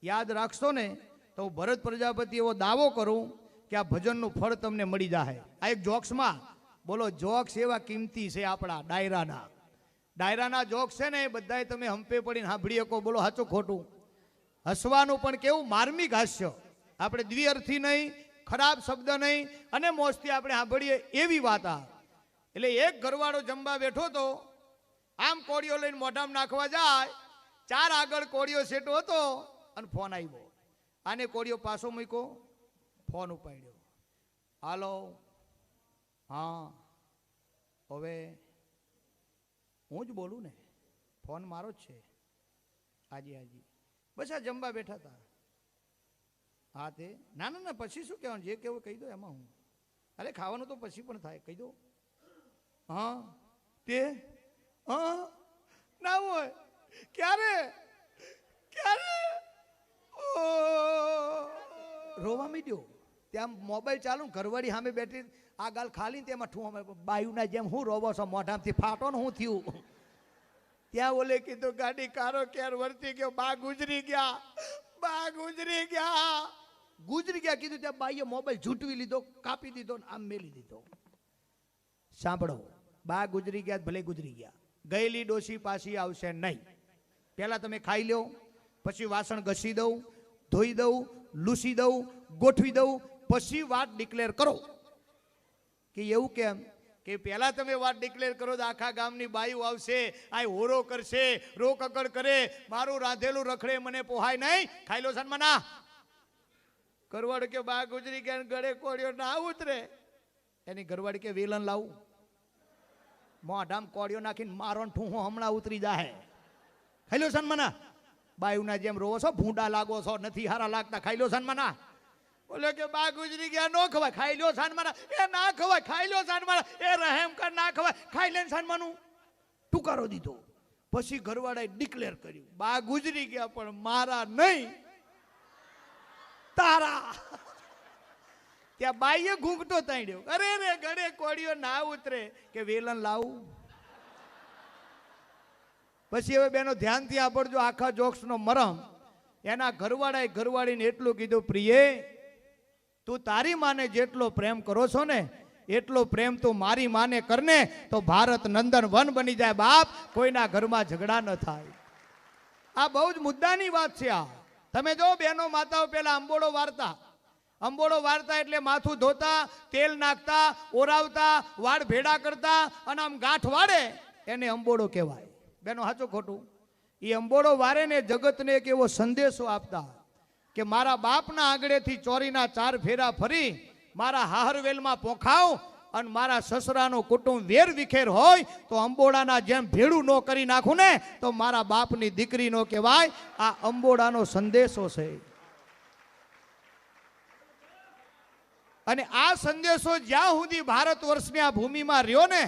યાદ રાખશો ને તો હું ભરત પ્રજાપતિ એવો દાવો કરું કે આ ભજનનું ફળ તમને મળી જાય. આ એક જોક્સમાં બોલો, જોક્સ એવા કિંમતી છે આપણા ડાયરાના જોક્સ છે ને એ બધાય તમે હંપે પડીને સાંભળી શકો. બોલો સાચું ખોટું? હસવાનું પણ કેવું માર્મિક હાસ્ય. આપણે દ્વિઅર્થી નહીં, ખરાબ શબ્દ નહીં, અને મોજથી આપણે સાંભળીએ એવી વાત. આ એટલે એક ઘરવાળો જમવા બેઠો તો આમ કોળીઓ લઈને મોઢામાં નાખવા જાય. ચાર આગળ કોળીઓ સેટો હતો અને ફોન આવ્યો. આને કોળીઓ પાછો મૂક્યો, ફોન ઉપાડ્યો. હાલો, હા હવે હું જ બોલું ને, ફોન મારો જ છે. હાજી હાજી. બસ આ જમવા બેઠા હતા. હા તે ના ના ના પછી શું કહેવાનું, જે કહેવું કહી દો એમાં હું. અરે ખાવાનું તો પછી પણ થાય, કહી દો. હા તે હા ના હોય ક્યારે ક્યારે રોવા મીડ્યો. ત્યાં મોબાઈલ ચાલુ, ઘરવાળી સામે બેઠી, આ ગાલ ખાલી તેમાં ઠું બાયુના જેમ હું રોવો છો, મોઢામાંથી ફાટો ને હું થયું. ત્યાં ઓલે કીધું ગાડી કારો ક્યારે વર્તી ગયો, બા ગુજરી ગયા, બા ગુજરી ગયા, ગુજરી ગયા કીધું. ત્યાં બાઈએ મોબાઈલ ઝૂંટવી લીધો, કાપી દીધો ને આમ મેલી દીધો. સાંભળો, બા ગુજરી ગયા ભલે ગુજરી ગયા, ગયેલી ડોશી પાછી આવશે નહીં. પહેલા તમે ખાઈ લો, પછી વાસણ ઘસી દઉં, ધોઈ દઉં, લૂસી દઉં, ગોઠવી દઉં, પછી વાત ડિક્લેર કરો. કે એવું કેમ? કે પહેલા તમે વાત ડિક્લેર કરો તો આખા ગામની બાયું આવશે, આ હોરો કરશે, રો કકડ કરે, મારું રાંધેલું રખડે મને પોહાય નહીં, ખાઈ લો સન્માના. ઘરવાળો કે બા ગુજરી ગયા, ગળે કોળિયો ના ઉતરે. એની ઘરવાળી કે વેલણ લાવું, મોઢામ કોળિયો નાખીને મારો ઠૂહો હમણાં ઉતરી જાય. ખાઈ લો સન્માના. બાયુના જેમ રોવો છો, ભૂંડા લાગો છો, નથી હારા લાગતા, ખાઈ લો સન્માના. બોલે કે બા ગુજરી ગયા, નો ખવાય, ખાઈ લો સાનમાના. એ ના ખવાય, ખાઈ લો સાનમાના. એ રહેમ કર, ના ખવાય, ખાઈ લે સાનમાનું. ટુકારો દીધો. પછી ઘરવાળાએ ડિક્લેર કર્યું, બા ગુજરી ગયા પણ મારા નહીં, તારા. ત્યાં બાઈએ ઘૂંઘટો તાણ્યો. અરે રે ગળે કોળિયો ના ઉતરે, કે વેલણ લાવું. પછી હવે બેનો ધ્યાનથી આપડજો આખા જોક્સ નો મરમ. એના ઘરવાળાએ ઘરવાળીને એટલું કીધું, પ્રિયે તું તારી માને જેટલો પ્રેમ કરો છો ને એટલો પ્રેમ તું મારી માને કરને તો ભારત નંદન વન બની જાય. બાપ, કોઈના ઘરમાં ઝઘડા ન થાય. આ બહુ જ મુદ્દાની વાત છે. આ તમે જો બહેનો માતાઓ પેલા અંબોડો વારતા એટલે માથું ધોતા, તેલ નાખતા, ઓરાવતા, વાળ ભેડા કરતા અને આમ ગાંઠ વાળે એને અંબોડો કહેવાય. બેનો સાચું ખોટું? એ અંબોડો વારે ને જગતને એક એવો સંદેશો આપતા કે મારા બાપના આંગળેથી ચોરીના 4 ફેરા ફરી મારા હાહરવેલમાં પોખાવ અને મારા સસરાનું કુટુંબ વેર વિખેર હોય તો અંબોડાના જેમ ભેળું ન કરી નાખું ને તો મારા બાપની દીકરી નો કહેવાય. આ અંબોડાનો સંદેશો છે. અને આ સંદેશો જ્યાં સુધી ભારત વર્ષની આ ભૂમિમાં રહ્યો ને,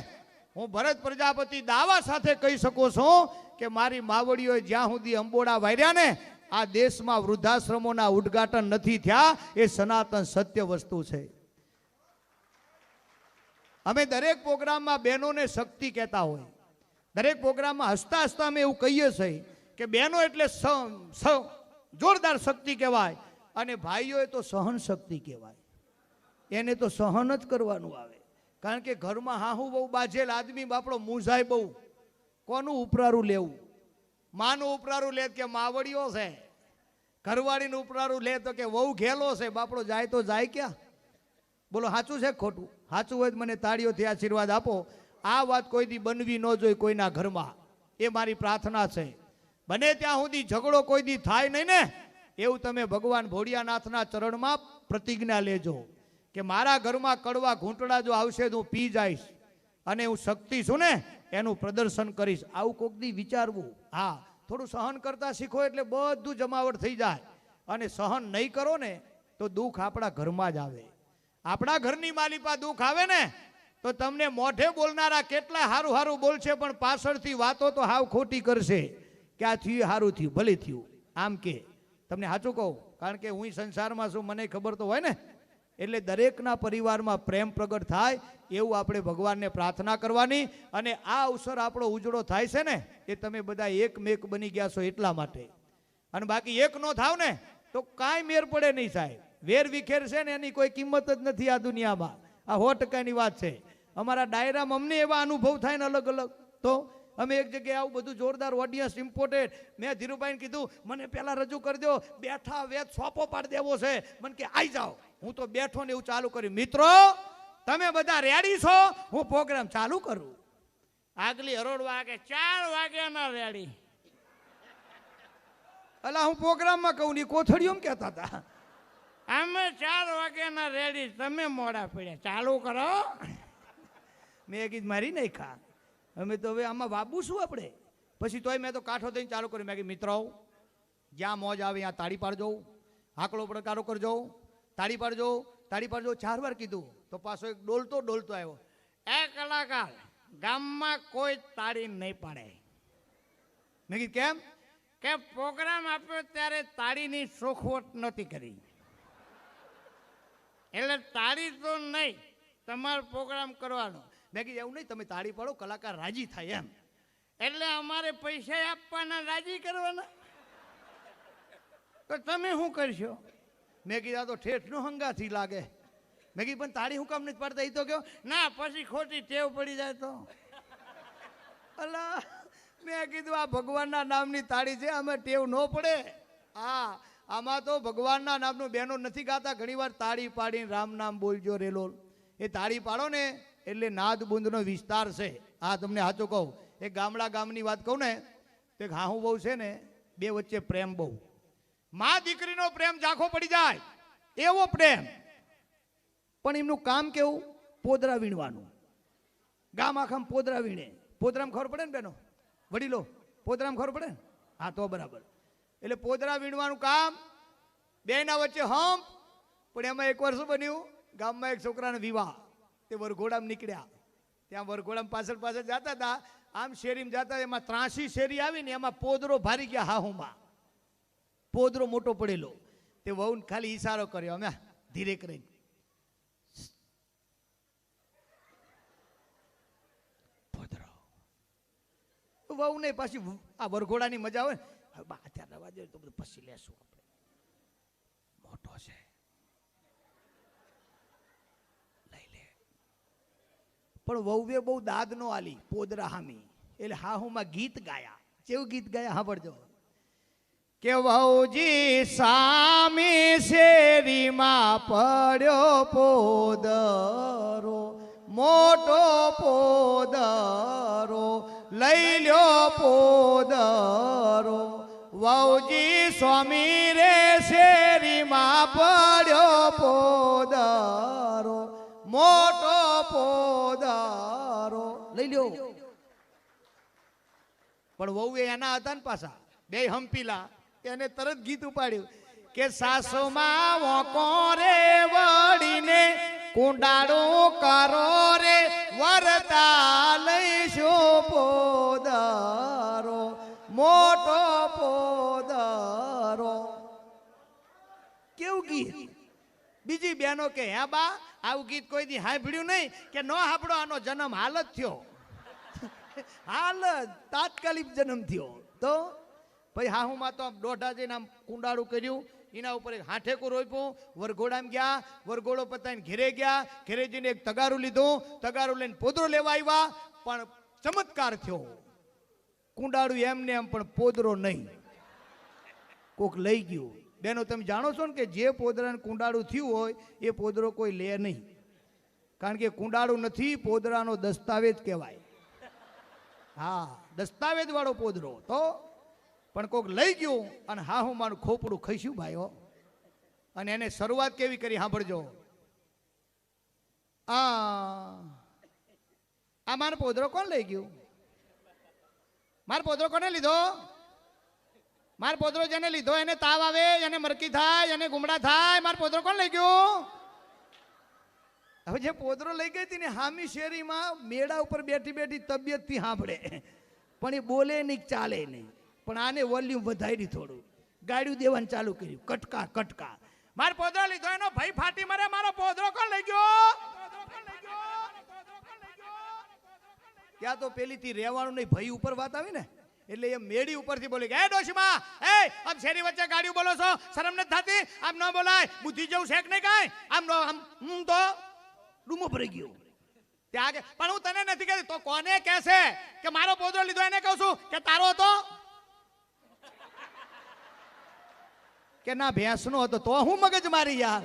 હું ભરત પ્રજાપતિ દાવા સાથે કહી શકું છું કે મારી માવડીઓએ જ્યાં સુધી અંબોડા વાર્યા ને, આ દેશમાં વૃદ્ધાશ્રમોના ઉદ્ઘાટન નથી થયા. એ સનાતન સત્ય વસ્તુ છે. અમે દરેક પ્રોગ્રામમાં બહેનોને શક્તિ કહેતા હોય, દરેક પ્રોગ્રામમાં હસતા હસતા અમે એવું કહીએ છીએ કે બહેનો એટલે જોરદાર શક્તિ કહેવાય અને ભાઈઓ તો સહન શક્તિ કહેવાય. એને તો સહન જ કરવાનું આવે. કારણ કે ઘરમાં હાહુ બહુ બાજેલ આદમી બાપડો મૂંઝાય બહુ. કોનું ઉપરારું લેવું? માનું ઉપરારું લે કે માવડીઓ છે, ઘરવાળીનું ઉપરારું લે તો કે વહુ ઘેલો છે. બાપડો જાય તો જાય ક્યાં? બોલો સાચું છે ખોટું? સાચું હોય મને તાળીઓથી આશીર્વાદ આપો. આ વાત કોઈ દી બનવી ન જોઈએ કોઈના ઘરમાં, એ મારી પ્રાર્થના છે. બને ત્યાં સુધી ઝઘડો કોઈ દી થાય નહીં ને, એવું તમે ભગવાન ભોળિયાનાથના ચરણમાં પ્રતિજ્ઞા લેજો કે મારા ઘરમાં કડવા ઘૂંટડા જો આવશે તો હું પી જઈશ અને હું શક્તિ છું ને એનું પ્રદર્શન કરીશ. આવું કોક દી વિચારવું. હા, થોડું સહન કરતા શીખો એટલે બધું જમાવટ થઈ જાય. અને સહન નહીં કરો ને તો દુઃખ આપણા ઘરમાં જ આવે. આપણા ઘરની માલિપા દુઃખ આવે ને તો તમને મોઢે બોલનારા કેટલા હારું હારું બોલશે પણ પાછળથી વાતો તો હાવ ખોટી કરશે કે આ થયું સારું થયું ભલે થયું આમ કે. તમને સાચું કહું, કારણ કે હું સંસારમાં છું, મને ખબર તો હોય ને. એટલે દરેકના પરિવારમાં પ્રેમ પ્રગટ થાય એવું આપણે ભગવાનને પ્રાર્થના કરવાની. અને આ અવસર આપણો ઉજળો થાય છે ને એ તમે બધા એકમેક બની ગયા છો એટલા માટે. અને બાકી એક નો થાવ ને તો કાંઈ મેર પડે નહીં સાહેબ. વેર વિખેર છે ને એની કોઈ કિંમત જ નથી આ દુનિયામાં. આ 100% વાત છે. અમારા ડાયરામાં અમને એવા અનુભવ થાય ને અલગ અલગ. તો અમે એક જગ્યાએ આવું બધું જોરદાર ઓડિયન્સ ઇમ્પોર્ટેડ, મેં ધીરુભાઈને કીધું મને પહેલા રજૂ કરી દો, બેઠા વેત સોપો પાડી દેવો છે. મને કે આવી જાઓ. હું તો બેઠો ને એવું ચાલુ કર્યું. મિત્રો તમે બધા રેડી છો? હું પ્રોગ્રામ ચાલુ કરું. આગલી હરોળ વાગે 4 વાગ્યાના રેડી. અલા હું પ્રોગ્રામમાં કહું ની કોથળીઓ કહેતા હતા. અમે 4 વાગ્યાના રેડી, તમે મોડા પડ્યા, ચાલુ કરો. મેં કીધું મારી નહીં ખા, અમે તો હવે આમાં વાબુ શું આપણે. પછી તોય મેં તો કાંઠો દઈને ચાલુ કર્યું. મેં કીધું મિત્રો જ્યાં મોજ આવે ત્યાં તાળી પાડજો, હાકલો પડકારો કરજો, તાળી પાડજો, તાળી પાડજો. 4 વાર કીધું તો પાછો એક ડોલતો ડોલતો આવ્યો. એ કલાકાર ગામમાં કોઈ તાળી નહીં પાડે. મેં કીધું કેમ? કે પ્રોગ્રામ આપ્યો ત્યારે તાળીની શોખવટ નથી કરી, એટલે તાળી તો નહીં, તમારો પ્રોગ્રામ કરવાનો. મેં કીધું એવું નહીં, તમે તાળી પાડો કલાકાર રાજી થાય એમ. એટલે અમારે પૈસા આપવાના, રાજી કરવાના. તો તમે શું કરશો? મેં કીધું તો ઠેઠનો હંગાથી લાગે. મેં કીધું પણ તાળી હું કામ નથી પાડતા? એ તો કહો ના પછી ખોટી ટેવ પડી જાય તો. અલા મેં કીધું આ ભગવાનના નામની તાળી છે, અમે ટેવ ન પડે. હા, આમાં તો ભગવાનના નામનું બહેનો નથી ગાતા ઘણી વાર તાળી પાડીને રામ નામ બોલજો રેલોલ. એ તાળી પાડો ને એટલે નાદબુંદનો વિસ્તાર છે. હા તમને સાચું કહું, એક ગામની વાત કહું ને તો એક હાહુ બહુ છે ને, બે વચ્ચે પ્રેમ બહુ. મા દીકરીનો પ્રેમ ઝાંખો પડી જાય એવો પ્રેમ. પણ એમનું કામ કેવું? પોદરા વીણવાનું. ગામ આખામાં પોદરા વીણે. પોદરામાં ખબર પડે ને બેનો, વડીલો પોદરામાં ખબર પડે ને? હા તો બરાબર. એટલે પોદરા વીણવાનું કામ, બેના વચ્ચે હંપ. પણ એમાં એક વર્ષ બન્યું, ગામમાં એક છોકરાનો વિવાહ, તે વરઘોડામાં નીકળ્યા. ત્યાં વરઘોડામાં પાછળ પાછળ જતા હતા, આમ શેરીમાં જતા, એમાં 83 શેરી આવીને એમાં પોદરો ભારી ગયા હાહુમાં. પોદરો મોટો પડેલો. તે વહુને ખાલી ઈશારો કર્યો, અમે ધીરે કરીને પોદરો. વહુ ને પાછી આ વરઘોડાની મજા હોય ને, અત્યારે રવા દે તો બધું પછી લેશું આપણે, મોટો છે લઈ લે. પણ વહુએ બહુ દાદ નો આલી પોદરા હામી. એટલે હાહુમાં ગીત ગાયા. કેવું ગીત ગાયા સાંભળજો. કે વહુજી સામી શેરીમાં પડ્યો પોદરો, મોટો પોદરો, લઈ લ્યો પોદરો. વહુજી સ્વામી રે શેરી પડ્યો પોદારો, મોટો પોદારો. લઈ લ્યો. પણ વહુ એના હતા ને પાછા બે હંપીલા, એને તરત ગીત ઉપાડ્યું કે સાસુમાં વોકો રે વળીને કુંડાળું કરો રે વરતા લઈશું પોદારો, મોટો પોદારો. કેવું ગીત. બીજી બહેનો કે હે બા આવું ગીત કોઈ દી સાંભળ્યું નહીં કે ન સાંભળો, આનો જન્મ હાલ જ થયો, હાલ તાત્કાલિક જન્મ થયો. તો ભાઈ હાહુમાં તો દોઢા જઈને આમ કુંડાળું કર્યું, એના ઉપર એક હાઠેકું રોપ્યું, વરઘોડામાં ગયા, વરઘોડો પતાવીને ઘેરે ગયા, ઘેરે જઈને એક તગારું લીધું, તગારું લઈને પોદરો લેવા આવ્યા. પણ ચમત્કાર થયો, કુંડાળું એમને એમ પણ પોદરો નહીં, કોક લઈ ગયું. બેનો તમે જાણો છો ને કે જે પોદરાને કુંડાળું થયું હોય એ પોદરો કોઈ લે નહીં, કારણ કે કુંડાળું નથી, પોદરાનો દસ્તાવેજ કહેવાય. હા, દસ્તાવેજ વાળો પોદરો. તો પણ કોક લઈ ગયું અને હા હું મારું ખોપડું ખસ્યું ભાઈઓ. અને એને શરૂઆત કેવી કરી સાંભળજો. આ મારો પોદરો કોણ લઈ ગયું? મારો પોદરો કોને લીધો? મારો પોદરો જેને લીધો એને તાવ આવે, એને મરકી થાય, એને ગુમડા થાય. મારો પોદરો કોણ લઈ ગયું? હવે જે પોદરો લઈ ગઈ હતી ને હામી શેરીમાં મેળા ઉપર બેઠી બેઠી તબિયતથી સાંભળે, પણ એ બોલે નહીં, ચાલે નહીં. પણ આને વોલ્યુમ વધારી થોડું, ગાડ્યું દેવાનું ચાલુ કર્યું, કટકા કટકા. મારો પોદરો લીધો એનો ભાઈ ફાટી મરે, મારો પોદરો કોણ લઈ ગયો? ત્યાં તો પેલીથી રહેવાનું નહીં, ભાઈ ઉપર વાત આવી ને એટલે એ મેળી ઉપરથી બોલી કે એ ડોશીમાં, એ આમ શેરી વચ્ચે ગાડીઓ બોલો છો, શરમ નથી થતી? આમ ન બોલાય, બુદ્ધિ જેવું છે કે નહીં કાંઈ? આમ નો આમ હું તો ડૂમો ભરી ગયો. ત્યાં પણ હું તને નથી કહેતી, તો કોને કહેશે કે મારો પોદરો લીધો? એને કહું છું કે તારો હતો કે ના ભેંસનો હતો? તો હું મગજ મારી યાર.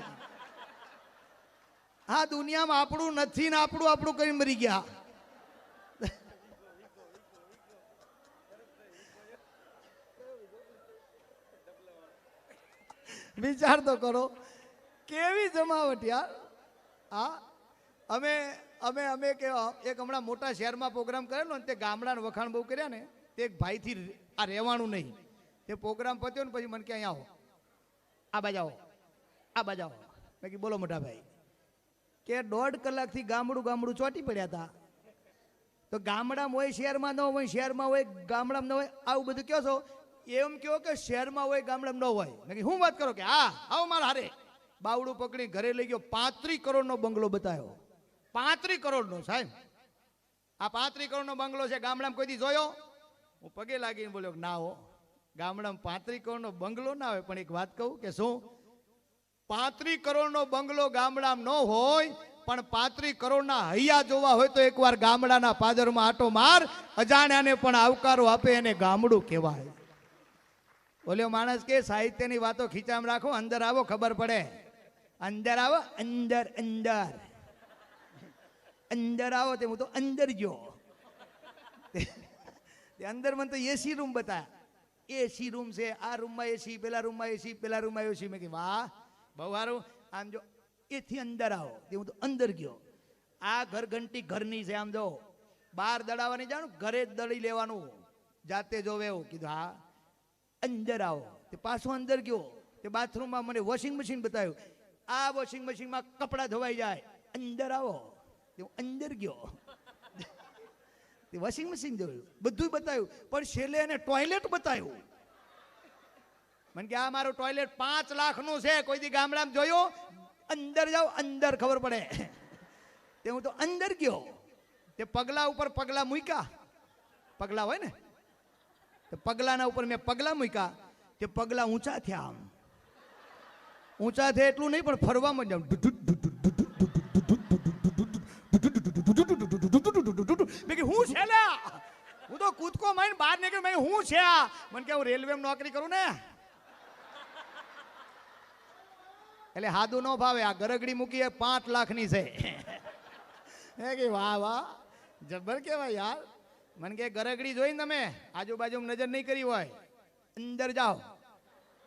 આ દુનિયામાં આપણું નથી ને આપણું આપણું કરી મરી ગયા. વિચાર તો કરો કેવી જમાવટ યાર. હા, અમે અમે અમે કે એક હમણાં મોટા શહેરમાં પ્રોગ્રામ કરેલો ને તે ગામડાના વખાણ બહુ કર્યા ને, તે એક ભાઈથી આ રહેવાનું નહીં. તે પ્રોગ્રામ પત્યો ને પછી મને કે અહીંયા આવો, આ બાજુ આવો, આ બાજુ આવો. મેં કીધું બોલો મોટા ભાઈ. કે 1.5 કલાકથી ગામડું ચોટી પડ્યા હતા. તો ગામડામાં હોય શહેરમાં ન હોય, શહેરમાં હોય ગામડામાં ન હોય, આવું બધું કહો છો. એમ કહો કે શહેરમાં હોય ગામડામાં ન હોય. મેં કીધું હું વાત કરો? કે હા આવો મારા હારે. બાવડું પકડી ઘરે લઈ ગયો, 35 કરોડનો બંગલો બતાવ્યો. 35 કરોડનો સાહેબ, આ 35 કરોડનો બંગલો છે. ગામડામાં કોઈ દી જોયો? હું પગે લાગીને બોલ્યો ના હો, ગામડામાં 35 કરોડનો બંગલો ના હોય. પણ એક વાત કહું કે શું? 35 કરોડનો બંગલો ગામડામાં ન હોય, પણ 35 કરોડના હૈયા જોવા હોય તો એકવાર ગામડાના પાદરમાં આટો માર. અજાણ્યાને પણ આવકારો આપે એને ગામડું કહેવાય. બોલ્યો માણસ કે સાહિત્યની વાતો ખીચામ રાખો, અંદર આવો ખબર પડે. અંદર આવો, અંદર અંદર અંદર આવો. તે હું તો અંદર ગયો. અંદર મને તો એસી રૂમ બતાયા. એસી રૂમ છે, આ રૂમમાં એસી, પેલા રૂમમાં એસી, પેલા રૂમમાં એસી. મેં કીધું વાહ બહુ સારું. આમ જો એથી અંદર આવો. તે હું તો અંદર ગયો. આ ઘર ઘંટી ઘરની છે. આમ જો બહાર દડાવવાની જાણું, ઘરે જ દળી લેવાનું, જાતે જોવે એવું. કીધું હા અંદર આવો. તે પાછો અંદર ગયો. તે બાથરૂમમાં મને વોશિંગ મશીન બતાવ્યું. આ વોશિંગ મશીનમાં કપડાં ધોવાઈ જાય. અંદર આવો. તે હું અંદર ગયો. તે વોશિંગ મશીન જોયું, બધું બતાવ્યું. પણ છેલ્લે એને ટોયલેટ બતાવ્યું. મને કે આ મારું ટોયલેટ 5 લાખનું છે. કોઈ દી ગામડામાં જોયું? અંદર જાઓ, અંદર ખબર પડે. તે હું તો અંદર ગયો. તે પગલા ઉપર પગલા મૂક્યા. પગલા હોય ને, તો પગલાના ઉપર મેં પગલા મૂક્યા. તે પગલા ઊંચા થયા. આમ ઊંચા થયા એટલું નહીં, પણ ફરવામાં જાઉં. મેં હું છે લ્યા, હું તો કૂદકો મારીને બહાર નીકળ્યો. મેં હું છે આ? મને કે હું રેલવેમાં નોકરી કરું ને. એટલે હાદું ન ભાવે. આ ગરગડી મૂકી 5 લાખની છે. કે વાહ વાહ જબર કેવાય યાર. મને કે ગરગડી જોઈને તમે આજુબાજુ નજર નહીં કરી હોય, અંદર જાઓ.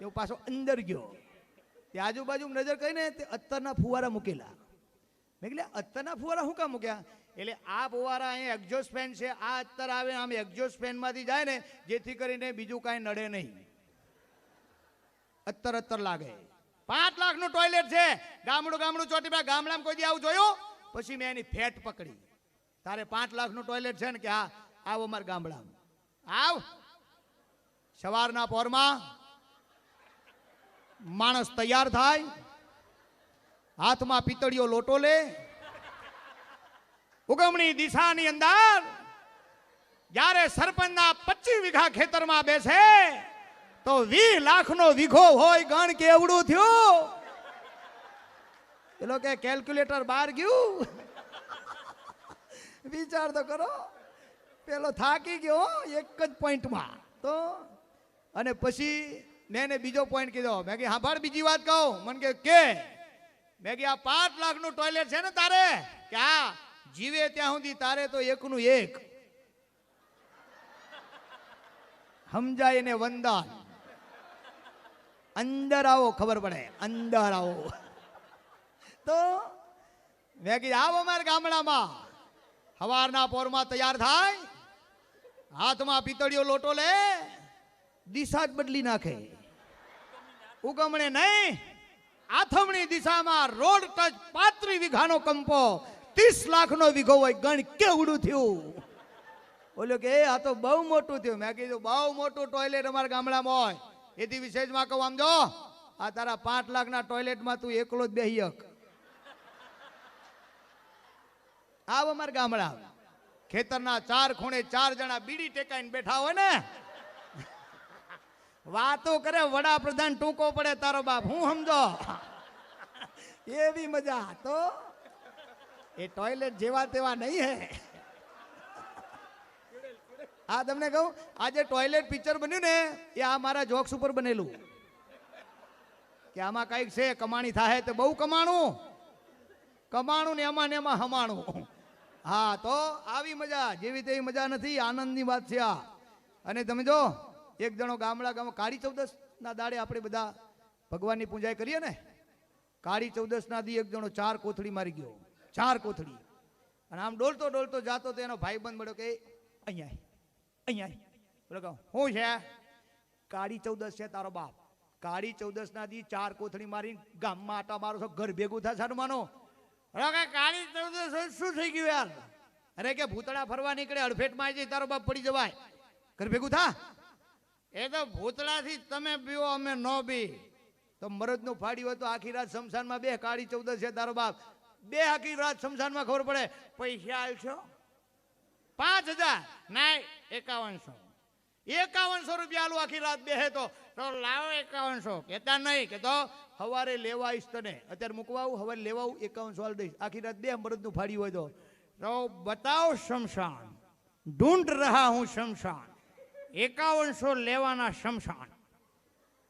એવું પાછો અંદર ગયો. તે આજુબાજુ નજર કરીને તે અત્તરના ફુવારા મૂકેલા. મેં કીધું અત્તરના ફુવારા શું કામ મૂક્યા? એટલે આ ફુવારા અહીંયા એક્ઝોસ્ટ ફેન છે, આ અત્તર આવે આમ એક્ઝોસ્ટ ફેનમાંથી જાય ને જેથી કરીને બીજું કાંઈ નડે નહીં, અત્તર અત્તર લાગે. 5 લાખનું ટોયલેટ છે, ગામડું ચોટીપા ગામડામાં કોઈ દી આવું જોયું? પછી મેં એની ફેટ પકડી. તારે 5 લાખનું ટોયલેટ છે ને? કે હા, આવો અમારા ગામડામાં આવ. સવારના પોરમાં માણસ તૈયાર થાય, હાથમાં પિત્તળિયો લોટો લે, ઉગમણી દિશાની અંદર જ્યારે સરપંચના 25 વીઘા ખેતરમાં બેસે તો 20 લાખનો વીઘો હોય. ગણ કેવડું થયું? પેલો કે કેલ્ક્યુલેટર બહાર ગયું. વિચાર તો કરો, પેલો થાકી ગયો એક જ પોઈન્ટમાં. તો અને પછી મેં બીજો પોઈન્ટ કીધો. મેં કે હા ભાઈ બીજી વાત કહું. મને કે મેં કે આ 5 લાખનું ટોયલેટ છે ને તારે? કે હા, જીવે ત્યાં સુધી તારે તો એકનું એક. સમજાય ને વંદન. અંદર આવો, ખબર પડે, અંદર આવો. તો મેં કીધું આવો અમારા ગામડામાં સવારના પોરમાં તૈયાર થાય, હાથમાં પિત્તળિયો લોટો લે, દિશા જ બદલી નાખે. ઉગમણે નહીં, આથમણી દિશામાં રોડ ટચ 35 વીઘાનો કંપો, 30 લાખનો વીઘો હોય. ગણ કેવડું થયું? બોલ્યો કે આ તો બહુ મોટું થયું. મેં કીધું બહુ મોટું ટોયલેટ અમારા ગામડામાં હોય. એથી વિશેષમાં કહું, આમ જો આ તારા 5 લાખના ટોયલેટમાં તું એકલો જ બેહી હક. આવ અમારા ગામડા ખેતરના 4 ખૂણે 4 જણા બીડી ટેકાઈને બેઠા હોય ને, વાતો કરે. વડાપ્રધાન ટૂંકો પડે તારો બાપ, હું સમજો એવી મજા. તો એ ટોયલેટ જેવા તેવા નહીં હે. આ તમને કહું, આ જે ટોયલેટ પિક્ચર બન્યું ને એ આ મારા જોક્સ ઉપર બનેલું. કે આમાં કઈક છે, કમાણી થાય તો બહુ કમાણું ને એમાં હમાણું. હા, તો આવી મજા જેવી તેવી મજા નથી, આનંદની વાત છે આ. અને તમે જો એક જણો ગામમાં કાળી ચૌદસ ના દાડે આપણે બધા ભગવાનની પૂજા કરીએ ને, કાળી ચૌદસ ના દી એક જણો 4 કોથળી મારી ગયો. 4 કોથળી. અને આમ ડોલતો જાતો તો એનો ભાઈબંધ મળ્યો કે અહીંયા બોલો કહો શું છે? કાળી ચૌદસ છે તારો બાપ. કાળી ચૌદસ ના દી 4 કોથળી મારી ગામમાં આટા મારો છો, ઘર ભેગું થાય સારું માનો. કાળી ચૌદસ શું થઈ ગયું યાર? અરે કે ભૂતળા ફરવા નીકળે, અડફેટમાં આવી જાય તારો બાપ પડી જવાય, ઘર ભેગું થા. એ તો ભૂતળાથી તમે પીવો, અમે ન પી. તો મરદનું ફાડી હોય તો આખી રાત શમશાનમાં બે. કાળી ચૌદસ છે તારો બાપ, બે આખી રાત શમશાનમાં ખબર પડે. પૈસા આલશો 5000 નહીં 5100 રૂપિયા આલું આખી રાત બેહે તો લાવો 5100. કેતા નહીં કે તો સવારે લેવા આવીશ તને. અત્યારે મૂકવા આવું, સવારે લેવા આવું, 5100 આલ દઈશ. આખી રાત બે મરદનું ફાડી હોય તો બતાવો શમશાન, ઢૂંઢ રહા હું શમશાન, 5100 લેવાના શમશાન.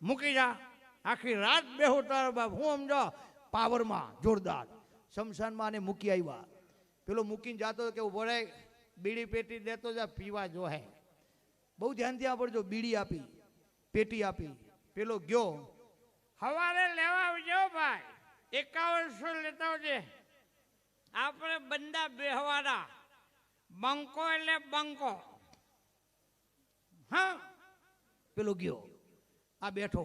મૂકી જા, આખી રાત બેહું તારો બાપ. હું સમજો પાવરમાં જોરદાર. શમશાનમાં આને મૂકી આવ્યા. પેલો મૂકીને જાતો કેવું પડે, બીડી પેટી દેતો જા, પીવા જો હે. બહુ ધ્યાનથી આપડજો. બીડી આપી, પેટી આપી. પેલો ગયો, સવારે લેવા આવજો ભાઈ, 5100 લેતા આવજે. આપણે બંદા બેહવાના, બંકો એટલે બંકો. હા, પેલો ગયો, આ બેઠો.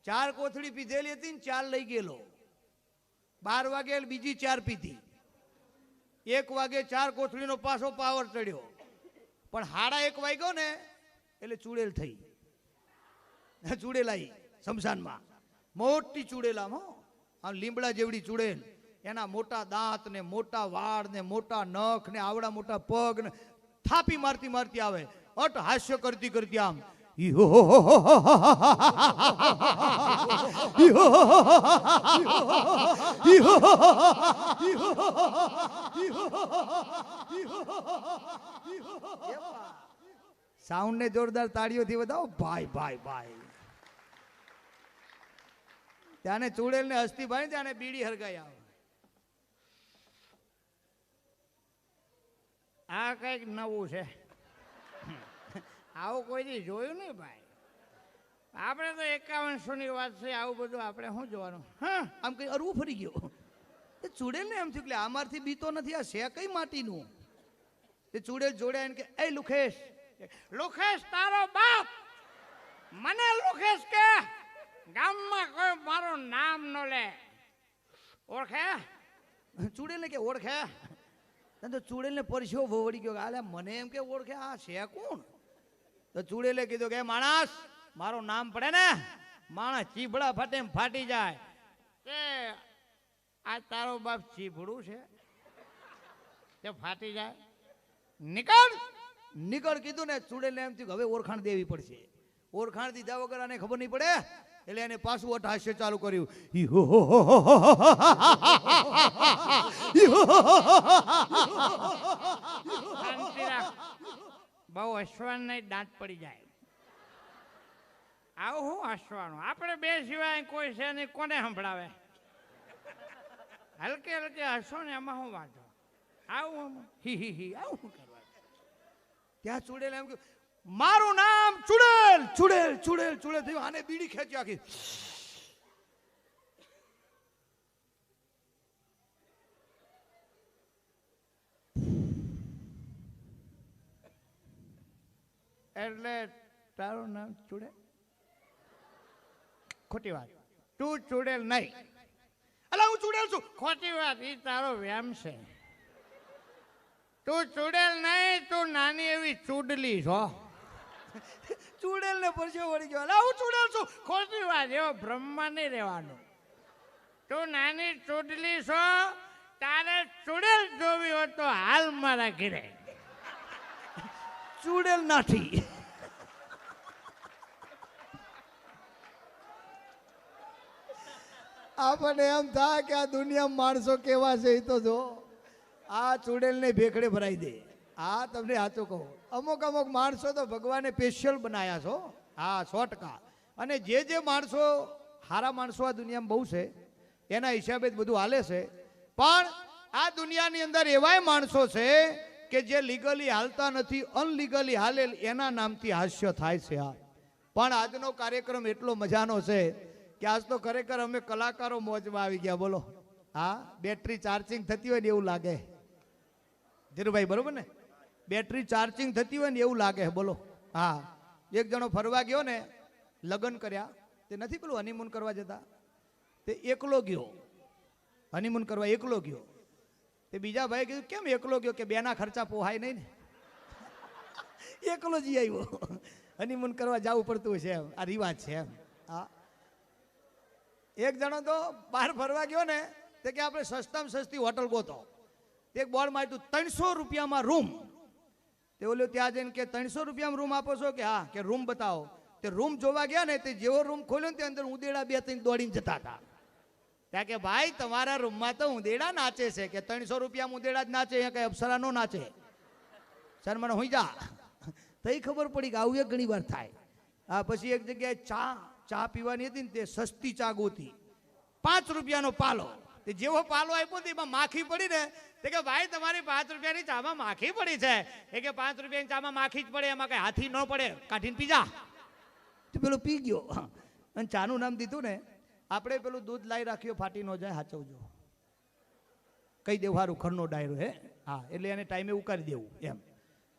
4 કોથળી પીધેલી હતી ને 4 લઈ ગયેલો. 12 વાગે બીજી 4 પીધી. 1 વાગે 4 કોથળીનો પાછો પાવર ચડ્યો. પણ 1:30 વાગ્યો ને એટલે ચૂડેલ થઈ. ચૂડેલ આવી શમશાનમાં, મોટી ચૂડેલ આમ લીમડા જેવડી ચૂડેલ. એના મોટા દાંત ને મોટા વાળ ને મોટા નખ ને આવડા મોટા પગ ને થાપી મારતી આવે. અટ હાસ્ય કરતી આમ સાઉન્ડ ને જોરદાર તાળીઓથી વધાવો ભાઈ. ત્યાંને ચૂડેલ ને હસ્તી ભાઈ, ત્યાંને બીડી હરગાઈ આવે. આ કઈક નવું છે, આવું કોઈ દી જોયું નહીં ભાઈ. આપણે તો 5100 ની વાત છે, આવું બધું આપણે શું જોવાનું? હા આમ કઈ અરવું ફરી ગયો. એ ચૂડેલ ને એમ થયું કે આમારથી બીતો નથી, આ છે કઈ માટીનું. એ ચૂડેલ જોડ્યા એને કે એ લુખેશ. લુખેશ તારો બાપ મને લુખેશ કે? ગામમાં કોઈ મારું નામ ન લે. ઓળખે? ચૂડેલ ને કે ઓળખે? તો ચૂડેલ ને પરસ્યો વળી ગયો, આલે મને એમ કે ઓળખે, આ છે કોણ? તો ચૂડેલે કીધું કે માણસ મારું નામ પડે ને માણસ ચીભડા ફાટે એમ ફાટી જાય. કે આ તારો બાપ ચીભડું છે તે ફાટી જાય? નીકળ. નીકળ કીધું ને ચૂડેલ ને એમ થયું કે હવે ઓળખાણ દેવી પડશે. ઓળખાણ દીધા વગર આને ખબર નહીં પડે, એટલે એને પાછું હાસ્ય ચાલુ કર્યું. શાંતિ રાખ. બહુ હસવાનું નહીં, દાંત પડી જાય. આવું શું હસવાનું? આપણે બે સિવાય કોઈ છે નહીં, કોને સંભળાવે? હલકે હલકે હસો ને એમાં શું વાંધો? આવું હી હી હી આવું શું કરવા? ત્યાં ચૂડેલ એમ કહ્યું મારું નામ ચૂડેલ. ચૂડેલ ચૂડેલ ચૂડેલ થયું. આને બીડી ખેંચી આખી. એટલે તારું નામ ચૂડેલ? ખોટી વાત. તું ચૂડેલ નહીં. અલા હું ચૂડેલ છું. ખોટી વાત. એ તારો વ્યામ છે. તું ચૂડેલ નહીં, તું નાની એવી ચૂડલી છો. ચૂડેલ ને પરસ્યો વળી ગયો. અલા હું ચૂડેલ છું. ખોટી વાત. એવો બ્રહ્મા નહીં રહેવાનું. તું નાની ચૂડલી છો. તારે ચૂડેલ જોવી હોય તો હાલ મારા ઘરે. ચૂડેલ નાઠી. આપણને એમ થાય કે આ દુનિયામાં માણસો કેવા છે એ તો જો. આ ચૂડેલને ભેખડે ભરાઈ દે. આ તમને સાચું કહું, અમુક અમુક માણસો તો ભગવાને સ્પેશિયલ બનાયા છો. હા 100%. અને જે માણસો સારા માણસો આ દુનિયામાં બહુ છે, એના હિસાબે જ બધું હાલે છે. પણ આ દુનિયાની અંદર એવાય માણસો છે કે જે લીગલી હાલતા નથી, અનલીગલી હાલે, એના નામથી હાસ્ય થાય છે. આ પણ આજનો કાર્યક્રમ એટલો મજાનો છે કે આજ તો ખરેખર અમે કલાકારો મોજમાં આવી ગયા. બોલો. હા બેટરી ચાર્જિંગ થતી હોય ને એવું લાગે. ધીરુભાઈ બરોબર ને? બેટરી ચાર્જિંગ થતી હોય ને એવું લાગે. બોલો. હા એક જણો ફરવા ગયો ને, લગ્ન કર્યા તે નથી પેલું હનીમૂન કરવા જતા, તે એકલો ગયો. હનીમૂન કરવા એકલો ગયો. તે બીજા ભાઈ કીધું કેમ એકલો ગયો? કે બેના ખર્ચા પોહાય નહીં ને. એકલો જ આવ્યો. હનીમૂન કરવા જવું પડતું છે એમ, આ રિવાજ છે એમ. હા એક જણો તો બહાર ફરવા ગયો ને, તે કે આપણે સસ્તામાં સસ્તી હોટલ ગોતો. તે એક બોર્ડ માર્યું 300 રૂપિયામાં રૂમ. તે ઓલો ત્યાં જઈને કે 300 રૂપિયામાં રૂમ આપો છો? કે હા. કે રૂમ બતાવો. તે રૂમ જોવા ગયા ને, તે જેવો રૂમ ખોલ્યો ને તે અંદર ઉંદેડા 2-3 દોડીને જતા હતા. ત્યાં કે ભાઈ તમારા રૂમમાં તો ઉંદેડા નાચે છે. કે 300 રૂપિયામાં ઉંદેડા જ નાચે, અહીંયા કઈ અપ્સરા નો નાચે. સર મને હોઈ જા. તઈ ખબર પડી કે આવું એક ઘણી વાર થાય. હા પછી એક જગ્યાએ ચા પીવાની હતી ને, તે સસ્તી ચા ગોતી. 5 રૂપિયાનો પાલો. તે જેવો પાલો આપ્યો એમાં માખી પડી ને, તે કે ભાઈ તમારી 5 રૂપિયાની ચામાં માખી પડી છે. એ કે 5 રૂપિયાની ચામાં માખી જ પડે, એમાં કઈ હાથી ન પડે, કાઢીને પી જા. તો પેલો પી ગયો અને ચાનું નામ દીધું ને. આપણે પેલું દૂધ લાવી રાખ્યો, ફાટી ન જાય, હાચવજો. કહી દેવું સારું ઘરનો ડાયરો હે. હા એટલે એને ટાઈમે ઉકાળી દેવું એમ.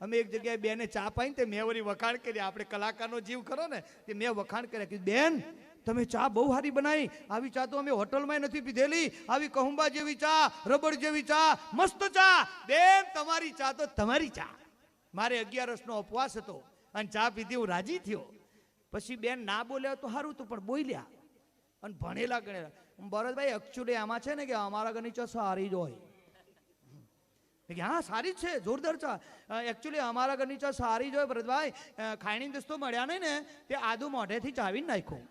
અમે એક જગ્યાએ બેને ચા પાઈને તે મેં વળી વખાણ કરી. આપણે કલાકારનો જીવ ખરો ને, તે મેં વખાણ કર્યા કે બેન તમે ચા બહુ સારી બનાવી, આવી ચા તો અમે હોટલમાં નથી પીધેલી, આવી કહુંબા જેવી ચા, રબડ જેવી ચા, મસ્ત ચા. બેન તમારી ચા તો તમારી ચા. મારે 11 ઉપવાસ હતો અને ચા પીધી, હું રાજી થયો. પછી બેન ના બોલ્યા તો સારું હતું, પણ બોલ્યા અને ભણેલા ગણેલા. ભરતભાઈ એકચ્યુઅલી આમાં છે ને કે અમારા ઘરની ચા સારી જ હોય. હા સારી છે, જોરદાર ચા. એકચ્યુઅલી અમારા ઘરની ચા સારી જ હોય ભરતભાઈ. ખાયણી દોસ્તો મળ્યા નહીં ને, તે આદુ મોઢેથી ચાવીને નાખ્યું.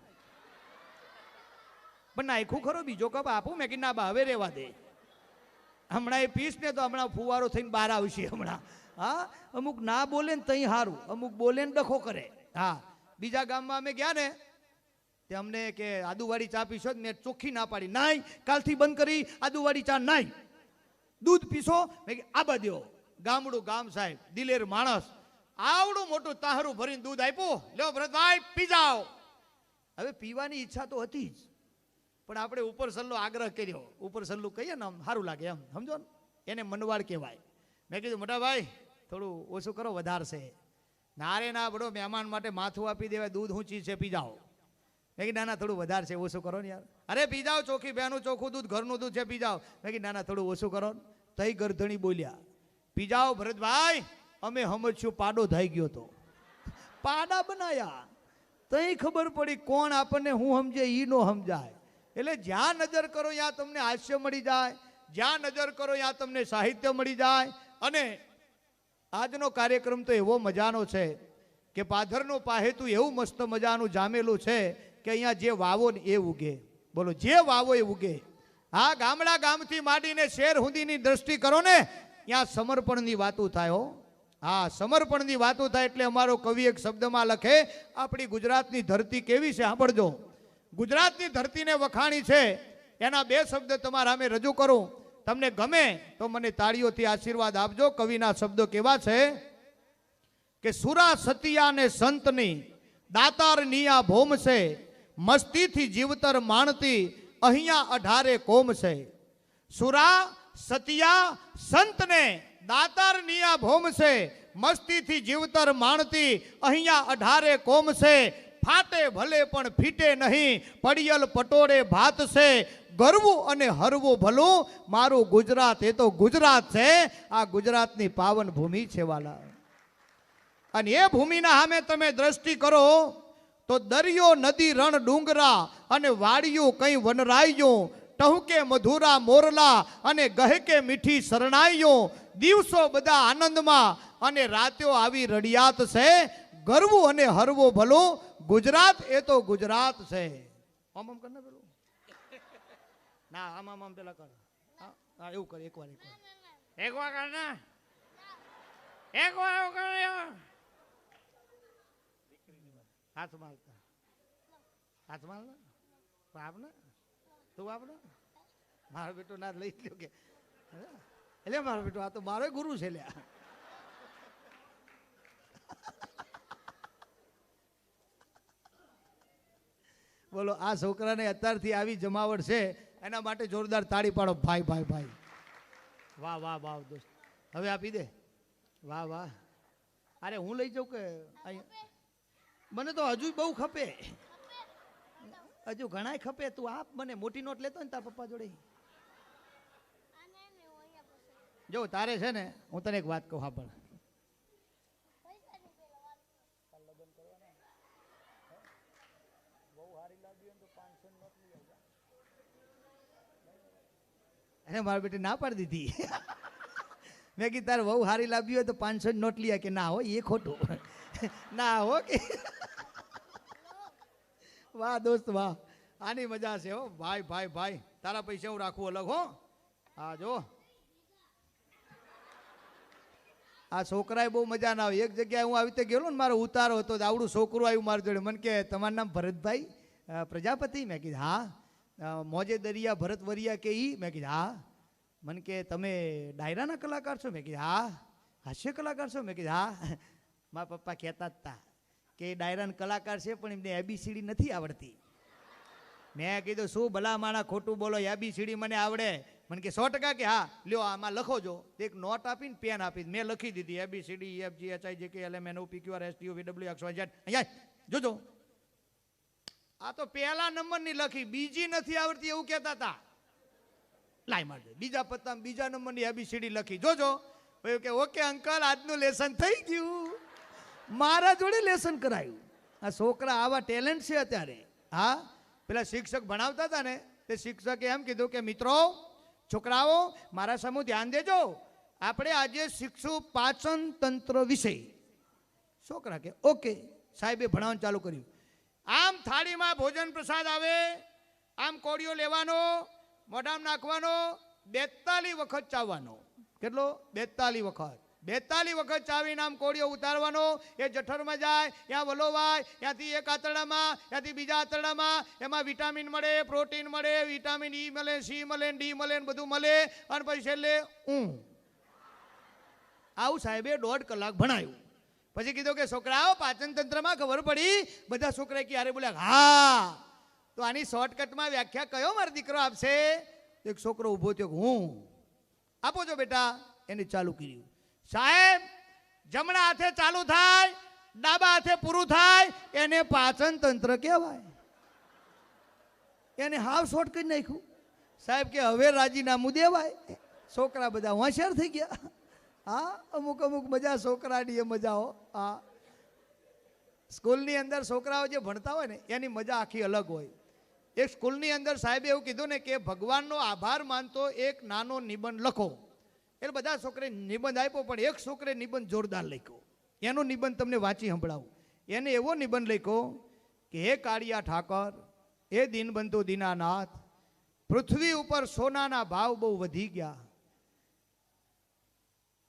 પણ નાખ્યું ખરો, બીજો કપ આપું? મેં કીધું ના બા હવે રહેવા દે, હમણાં એ પીસ ને તો હમણાં ફુવારો થઈને બહાર આવશે હમણાં. હા અમુક ના બોલે ને તઈ સારું, અમુક બોલે ને ડખો કરે. હા બીજા ગામમાં અમે ગયા ને, તે અમને કે આદુવાળી ચા પીશો? મેં ચોખ્ખી ના પાડી, નાઈ કાલથી બંધ કરી, આદુવાળી ચા નાઈ. દૂધ પીશો? મેં કે આબા દ્યો. ગામડું ગામ સાહેબ, દિલેર માણસ, આવડું મોટું તાહરું ભરીને દૂધ આપ્યું. લ્યો ભરતભાઈ પી જાઓ. હવે પીવાની ઈચ્છા તો હતી જ, પણ આપણે ઉપર સલ્લો આગ્રહ કર્યો. ઉપર સલ્લું કહીએ ને આમ સારું લાગે એમ, સમજો ને, એને મનવાડ કહેવાય. મેં કીધું મોટા ભાઈ થોડું ઓછું કરો, વધારશે. નારે ના બડો મહેમાન માટે માથું આપી દેવાય, દૂધ ઊંચી છે પી જાઓ. મેં કીધું ના થોડું વધારશે, ઓછું કરો ને યાર. અરે પી જાઓ, ચોખ્ખી બેનું ચોખ્ખું દૂધ, ઘરનું દૂધ છે, પી જાઓ. મેં કીધું ના થોડું ઓછું કરો ને. તઈ ગરધણી બોલ્યા, પી જાઓ ભરતભાઈ, અમે સમજશું પાડો થઈ ગયો તો. પાડા બનાયા, તઈ ખબર પડી કોણ આપણને હું સમજે ઈ નો સમજાય. એટલે જ્યાં નજર કરો ત્યાં તમને હાસ્ય મળી જાય, જ્યાં નજર કરો ત્યાં તમને સાહિત્ય મળી જાય. અને આજનો કાર્યક્રમ તો એવો મજાનો છે કે પાધરનું પાહેતું એવું મસ્ત મજાનું જામેલું છે કે અહીંયા જે વાવો ને એ ઉગે. બોલો, જે વાવો એ ઉગે. આ ગામડા ગામથી માંડીને શહેર સુધીની દ્રષ્ટિ કરો ને, ત્યાં સમર્પણની વાતો થાય હો. હા, સમર્પણની વાતો થાય. એટલે અમારો કવિ એક શબ્દમાં લખે, આપણી ગુજરાતની ધરતી કેવી છે સાંભળજો. ગુજરાતની ધરતીને વખાણી છે, એના બે શબ્દ તમારા સામે રજૂ કરું. તમને ગમે તો મને તાળીઓથી આશીર્વાદ આપજો. કવિના શબ્દો કેવા છે કે સુરા સતિયા ને સંતની દાતાર નિયા ભોમ છે, મસ્તીથી જીવતર માણતી અહીંયા 18 કોમ છે. સુરા સતિયા સંતને દાતાર નિયા ભોમ છે, મસ્તીથી જીવતર માણતી અહીંયા 18 કોમ છે. ફાટે ભલે પણ ફીટે નહીં, પડિયલ પટોળે ભાત છે. ગરવું અને હરવું ભલું મારું ગુજરાત, એ તો ગુજરાત છે. આ ગુજરાતની પાવન ભૂમિ છે વાલા. અને એ ભૂમિના સામે તમે દ્રષ્ટિ કરો તો દરિયો, નદી, રણ, ડુંગરા અને વાડિયું કઈ વનરાયું, ટહુકે મધુરા મોરલા અને ગહેકે મીઠી શરણાઈયું. દિવસો બધા આનંદમાં અને રાત્યો આવી રડિયાત છે. ગરવું અને હરવું ભલું ગુજરાત, એ તો ગુજરાત છે. આમ આમ કર ને પેલું, ના આમ આમ આમ પેલા કર. હા એવું કર, એકવાર એકવાર કર ને, એકવાર એવું કર્યો. હાથ મારતા, હાથ માર ને, આપ ને, તું આપ ને. મારો બેટો ના લઈ લ્યો કે, એટલે મારો બેટો આ તો મારો ગુરુ છે લ્યા. બોલો, આ છોકરાને અત્યારથી આવી જમાવટ છે, એના માટે જોરદાર તાળી પાડો. ભાઈ ભાઈ ભાઈ, વાહ વાહ વાહ દોસ્ત. હવે આપી દે, વાહ વાહ. અરે હું લઈ જાઉં કે મને તો હજુ બહુ ખપે, હજુ ઘણાય ખપે. તું આપ મને, મોટી નોટ લેતો ને તાર પપ્પા જોડે. જો તારે છે ને, હું તને એક વાત કહું, હા પણ અરે મારા બેટી ના પાડી દીધી. મેં કીધું તારે બહુ સારી લાવી હોય તો 500 નોટ લઈ કે ના હોય એ ખોટું. ના હો કે વાહ દોસ્ત વાહ, આની મજા છે હો. ભાઈ ભાઈ ભાઈ, તારા પૈસા હું રાખું અલગ હો. હા જો આ છોકરાએ બહુ મજા ના આવે. એક જગ્યાએ હું આવી રીતે ગયેલો ને, મારો ઉતારો હતો, આવડું છોકરું આવ્યું મારી જોડે. મને કે તમારું નામ ભરતભાઈ પ્રજાપતિ? મેં કીધું હા. મોજે દરિયા ભરત વરિયા કે ઈ? મેં કીધું હા. મને કે તમે ડાયરાના કલાકાર છો? મેં કીધું હા. હાસ્ય કલાકાર છો? મેં કીધું હા. મારા પપ્પા કહેતા જ હતા કે ડાયરાના કલાકાર છે પણ એમને ABCD નથી આવડતી. મેં કીધું શું ભલા માણા ખોટું બોલો, ABCD મને આવડે. મને કે 100% કે હા લ્યો આમાં લખો જો. એક નોટ આપીને પેન આપી, મેં લખી દીધી ABCD EFG HIJK LM NO PQ RS TU VW XYZ. અહીંયા જોજો, આ તો પહેલા નંબરની લખી, બીજી નથી આવડતી એવું કહેતા હતા. લાઈ મારજો, બીજા પત્તા બીજા નંબરની ABCD લખી, જોજો. કે ઓકે અંકલ, આજનું લેસન થઈ ગયું. મારા જોડે લેસન કરાયું. આ છોકરા આવા ટેલેન્ટ છે અત્યારે. હા, પેલા શિક્ષક ભણાવતા હતા ને, તે શિક્ષકે એમ કીધું કે મિત્રો, છોકરાઓ મારા સામું ધ્યાન દેજો, આપણે આજે શીખશું પાચન તંત્ર વિશે. છોકરા કે ઓકે. સાહેબે ભણાવવાનું ચાલુ કર્યું. આમ થાળીમાં ભોજન પ્રસાદ આવે, આમ કોળિયો લેવાનો, મોઢામાં નાખવાનો, 42 વખત ચાવવાનો. કેટલો? 42 વખત. 42 વખત ચાવીને આમ કોળિયો ઉતારવાનો. એ જઠરમાં જાય, ત્યાં વલોવાય, ત્યાંથી એક આંતરડામાં, ત્યાંથી બીજા આંતરડામાં. એમાં વિટામિન મળે, પ્રોટીન મળે, વિટામિન E મળે, C મળે, D મળે, બધું મળે. અને પછી છેલ્લે આવું સાહેબે 1.5 કલાક ભણાયું. પછી કીધું કે છોકરાઓ પાચન તંત્રમાં ખબર પડી? બધા છોકરા કે અરે બોલ્યા હા. તો આની શોર્ટકટમાં વ્યાખ્યા કયો મારો દીકરો આપશે? એક છોકરો ઊભો થયો, હું આપો છો બેટા. એને ચાલુ કર્યું. સાહેબ, જમણા હાથે ચાલુ થાય, ડાબા હાથે પૂરું થાય, એને પાચન તંત્ર કહેવાય. એને હાવ શોર્ટ કરી નાખ્યું. સાહેબ કે હવે રાજીનામું દેવાય. છોકરા બધા હોશિયાર થઈ ગયા. હા, અમુક અમુક મજા છોકરાની એ મજાઓ. હા, સ્કૂલની અંદર છોકરાઓ જે ભણતા હોય ને એની મજા આખી અલગ હોય. એક સ્કૂલની અંદર સાહેબે એવું કીધું ને કે ભગવાનનો આભાર માનતો એક નાનો નિબંધ લખો. એટલે બધા છોકરે નિબંધ આપ્યો, પણ એક છોકરે નિબંધ જોરદાર લખ્યો. એનો નિબંધ તમને વાંચી સંભળાવું. એને એવો નિબંધ લખ્યો કે હે કાળિયા ઠાકર, હે દીનબંધુ દીનાનાથ, પૃથ્વી ઉપર સોનાના ભાવ બહુ વધી ગયા.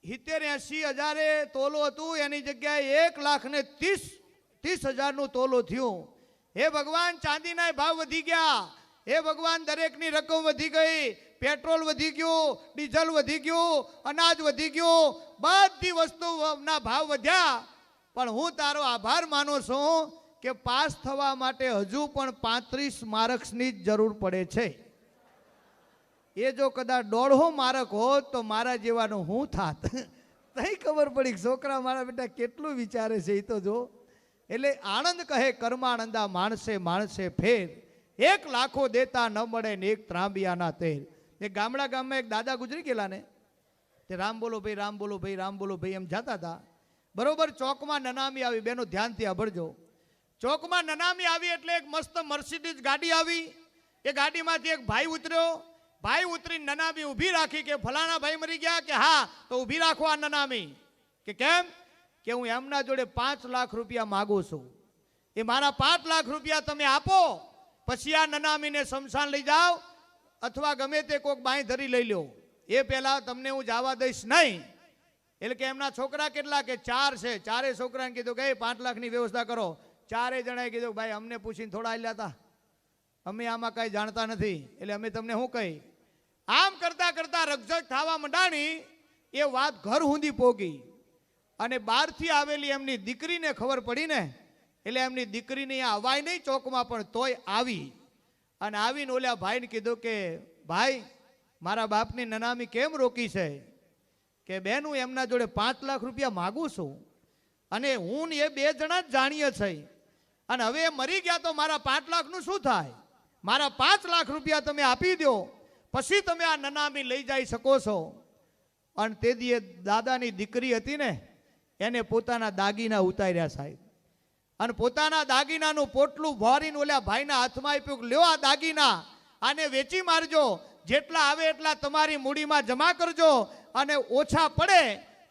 70-80 હજારે તોલો હતું, એની જગ્યાએ 1,30,000 તોલો થયું. હે ભગવાન, ચાંદીના ભાવ વધી ગયા. હે ભગવાન, દરેકની રકમ વધી ગઈ. પેટ્રોલ વધી ગયું, ડીઝલ વધી ગયું, અનાજ વધી ગયું, બધી વસ્તુના ભાવ વધ્યા. પણ હું તારો આભાર માનું છું કે પાસ થવા માટે હજુ પણ 35 માર્ક્સની જ જરૂર પડે છે. એ જો કદાચ 150 માર્ક હોત તો મારા જેવાનું હું થાત. તઈ ખબર પડી છોકરા મારા બેટા કેટલું વિચારે છે એ તો જો. એટલે આનંદ કહે કર્માનંદા, માણસે માણસે ફેર, 1 લાખો દેતા ન મળે ને 1 ત્રાંબિયાના તેર. એક ગામમાં એક દાદા ગુજરી ગયેલા ને, તે રામ બોલો ભાઈ, રામ બોલો ભાઈ, રામ બોલો ભાઈ એમ જતા હતા. બરોબર ચોકમાં નનામી આવી. બેનો ધ્યાનથી સાંભળજો. ચોકમાં નનામી આવી એટલે એક મસ્ત મર્સિડીઝ ગાડી આવી. એ ગાડીમાંથી એક ભાઈ ઉતર્યો. ભાઈ ઉતરીને નનામી ઊભી રાખી કે ફલાણા ભાઈ મરી ગયા? કે હા. તો ઊભી રાખો આ નનામી. કે કેમ? કે હું એમના જોડે 5 લાખ રૂપિયા માગું છું. એ મારા 5 લાખ રૂપિયા તમે આપો, પછી આ નનામીને શમશાન લઈ જાઓ અથવા ગમે તે કોઈક બાંય ધરી લઈ લો. એ પહેલા તમને હું જવા દઈશ નહીં. એટલે કે એમના છોકરા કેટલા? કે 4 છે. 4 છોકરાને કીધું કે 5 લાખની વ્યવસ્થા કરો. 4 જણાએ કીધું ભાઈ અમને પૂછીને થોડા આલ્યા હતા, અમે આમાં કઈ જાણતા નથી, એટલે અમે તમને શું કહી. આમ કરતા કરતા રકઝક થવા માંડાણી. એ વાત ઘર સુધી પોગી અને બહારથી આવેલી એમની દીકરીને ખબર પડી ને, એટલે એમની દીકરીને અહીંયા અવાય નહીં ચોકમાં, પણ તોય આવી. અને આવીને ઓલા ભાઈને કીધું કે ભાઈ, મારા બાપની નનામી કેમ રોકી છે? કે બેન, હું એમના જોડે 5 લાખ રૂપિયા માગું છું અને હું ને એ 2 જણા જ જાણીએ છે. અને હવે એ મરી ગયા તો મારા 5 લાખનું શું થાય? મારા 5 લાખ રૂપિયા તમે આપી દો, પછી તમે આ નનામી લઈ જઈ શકો છો. અને તે દી દાદાની દીકરી હતી ને, એને પોતાના દાગીના ઉતાર્યા સાહેબ. અને પોતાના દાગીનાનું પોટલું ભરીને ઓલા ભાઈના હાથમાં આપ્યું. લ્યો આ દાગીના, આને વેચી મારજો, જેટલા આવે એટલા તમારી મૂડીમાં જમા કરજો, અને ઓછા પડે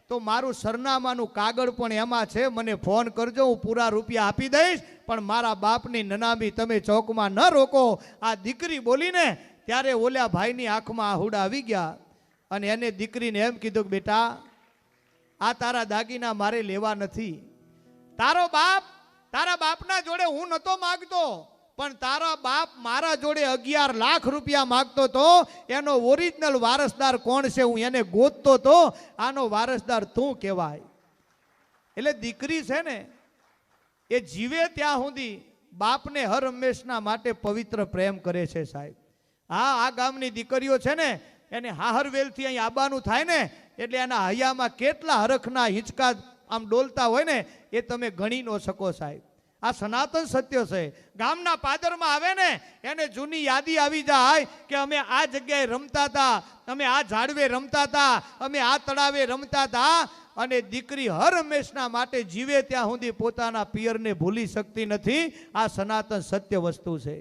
તો મારું સરનામાનું કાગળ પણ એમાં છે, મને ફોન કરજો, હું પૂરા રૂપિયા આપી દઈશ. પણ મારા બાપની નનામી તમે ચોકમાં ન રોકો. આ દીકરી બોલીને ત્યારે ઓલા ભાઈની આંખમાં આહુડા આવી ગયા. અને એને દીકરીને એમ કીધું કે બેટા, આ તારા દાગીના મારે લેવા નથી. તારા બાપના જોડે હું નતો માગતો, પણ તારા બાપ મારા જોડે 11 લાખ રૂપિયા માગતો તો. એનો ઓરિજિનલ વારસદાર કોણ છે હું એને ગોતતો તો. આનો વારસદાર તું કહેવાય. એટલે દીકરી છે ને, એ જીવે ત્યાં સુધી બાપને હર હંમેશના માટે પવિત્ર પ્રેમ કરે છે સાહેબ. હા, આ ગામની દીકરીઓ છે ને, એને હાહરવેલથી અહીં આવવાનું થાય ને, એટલે એના હૈયામાં કેટલા હરખના હિંચકા આમ ડોલતા હોય ને, એ તમે ગણી ન શકો સાહેબ. આ સનાતન સત્ય છે. ગામના પાદરમાં આવે ને, એને જૂની યાદી આવી જાય કે અમે આ જગ્યાએ રમતા હતા, અમે આ ઝાડવે રમતા હતા, અમે આ તળાવે રમતા હતા. અને દીકરી હર હંમેશના માટે જીવે ત્યાં સુધી પોતાના પિયરને ભૂલી શકતી નથી. આ સનાતન સત્ય વસ્તુ છે.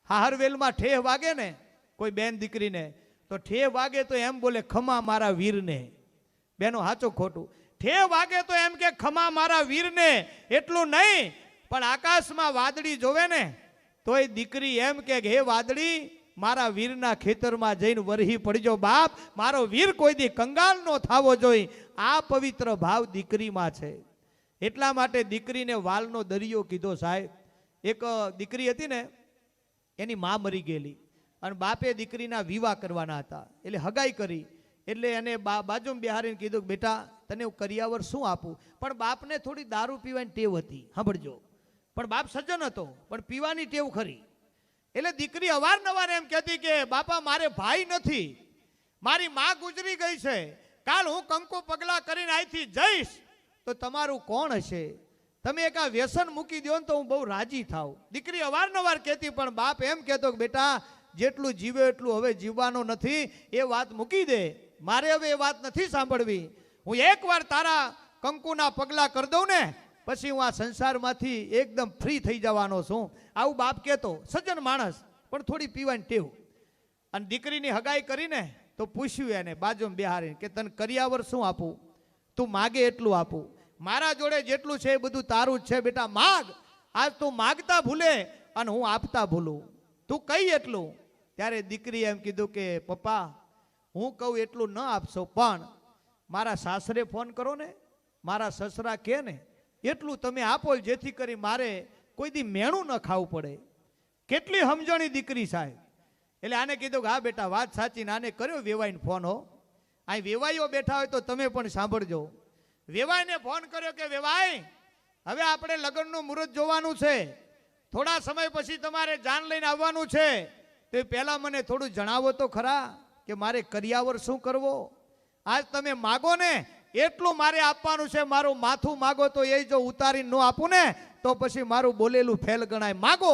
હાહરવેલમાં ઠેહ વાગે ને કોઈ બેન દીકરીને, તો ઠેહ વાગે તો એમ બોલે ખમા મારા વીરને. બેનો સાચું ખોટું? ઠેહ વાગે તો એમ કે ખમા મારા વીરને. એટલું નહીં, પણ આકાશમાં વાદળી જોવે ને તોય દીકરી એમ કે હે વાદળી, મારા વીરના ખેતરમાં જઈને વરહી પડજો બાપ, મારો વીર કોઈ દી કંગાલ નો થાવો જોઈએ. આ પવિત્ર ભાવ દીકરીમાં છે. એટલા માટે દીકરીને વાલનો દરિયો કીધો સાહેબ. એક દીકરી હતી ને, એની માં મરી ગયેલી અને બાપે દીકરીના વિવાહ કરવાના હતા, એટલે હગાઈ કરી. એટલે એને બાજુમાં બેહારીને કીધું કે બેટા તને હું કરિયાવર શું આપું. પણ બાપને થોડી દારૂ પીવાની ટેવ હતી, સાંભળજો. પણ બાપ સજ્જન હતો, પણ પીવાની ટેવ ખરી. એટલે દીકરી અવારનવાર એમ કહેતી કે બાપા મારે ભાઈ નથી, મારી માં ગુજરી ગઈ છે, કાલ હું કંકુ પગલા કરીને અહીંથી જઈશ તો તમારું કોણ હશે? તમે એક આ વ્યસન મૂકી દો ને તો હું બહુ રાજી થાવ. દીકરી અવારનવાર કહેતી, પણ બાપ એમ કહેતો કે બેટા જેટલું જીવે એટલું હવે જીવવાનો નથી, એ વાત મૂકી દે, મારે હવે એ વાત નથી સાંભળવી. હું એકવાર તારા કંકુના પગલા કરી દઉં ને પછી હું આ સંસારમાંથી એકદમ ફ્રી થઈ જવાનો છું. આવું બાપ કહેતો, સજ્જન માણસ, પણ થોડી પીવાની ટેવ. અને દીકરીની હગાઈ કરીને તો પૂછ્યું એને બાજુમાં બેહારીને કે તને કરિયાવર શું આપું? તું માગે એટલું આપું, મારા જોડે જેટલું છે એ બધું તારું જ છે, બેટા માગ. આજ તું માગતા ભૂલે અને હું આપતા ભૂલું, તું કઈ એટલું. ત્યારે દીકરીએ એમ કીધું કે પપ્પા હું કહું એટલું ન આપશો, પણ મારા સાસરે ફોન કરો ને, મારા સસરા કહે ને એટલું તમે આપો, જેથી કરી મારે કોઈ દી મેણું ન ખાવું પડે. કેટલી સમજણી દીકરી સાહેબ. એટલે આને કીધું કે હા બેટા વાત સાચી. ને આને કર્યો વેવાઈને ફોન. હો અહીં વેવાઈઓ બેઠા હોય તો તમે પણ સાંભળજો. વેવાઈને ફોન કર્યો કે વેવાઈ હવે આપણે લગ્નનું મુહૂર્ત જોવાનું છે, થોડા સમય પછી તમારે જાન લઈને આવવાનું છે, તો પહેલા મને થોડું જણાવો તો ખરા કે મારે કરિયાવર શું કરવો? આજ તમે માગો ને એટલું મારે આપવાનું છે, મારું માથું માગો તો એ જો ઉતારીને ન આપું ને તો પછી મારું બોલેલું ફેલ ગણાય. માગો.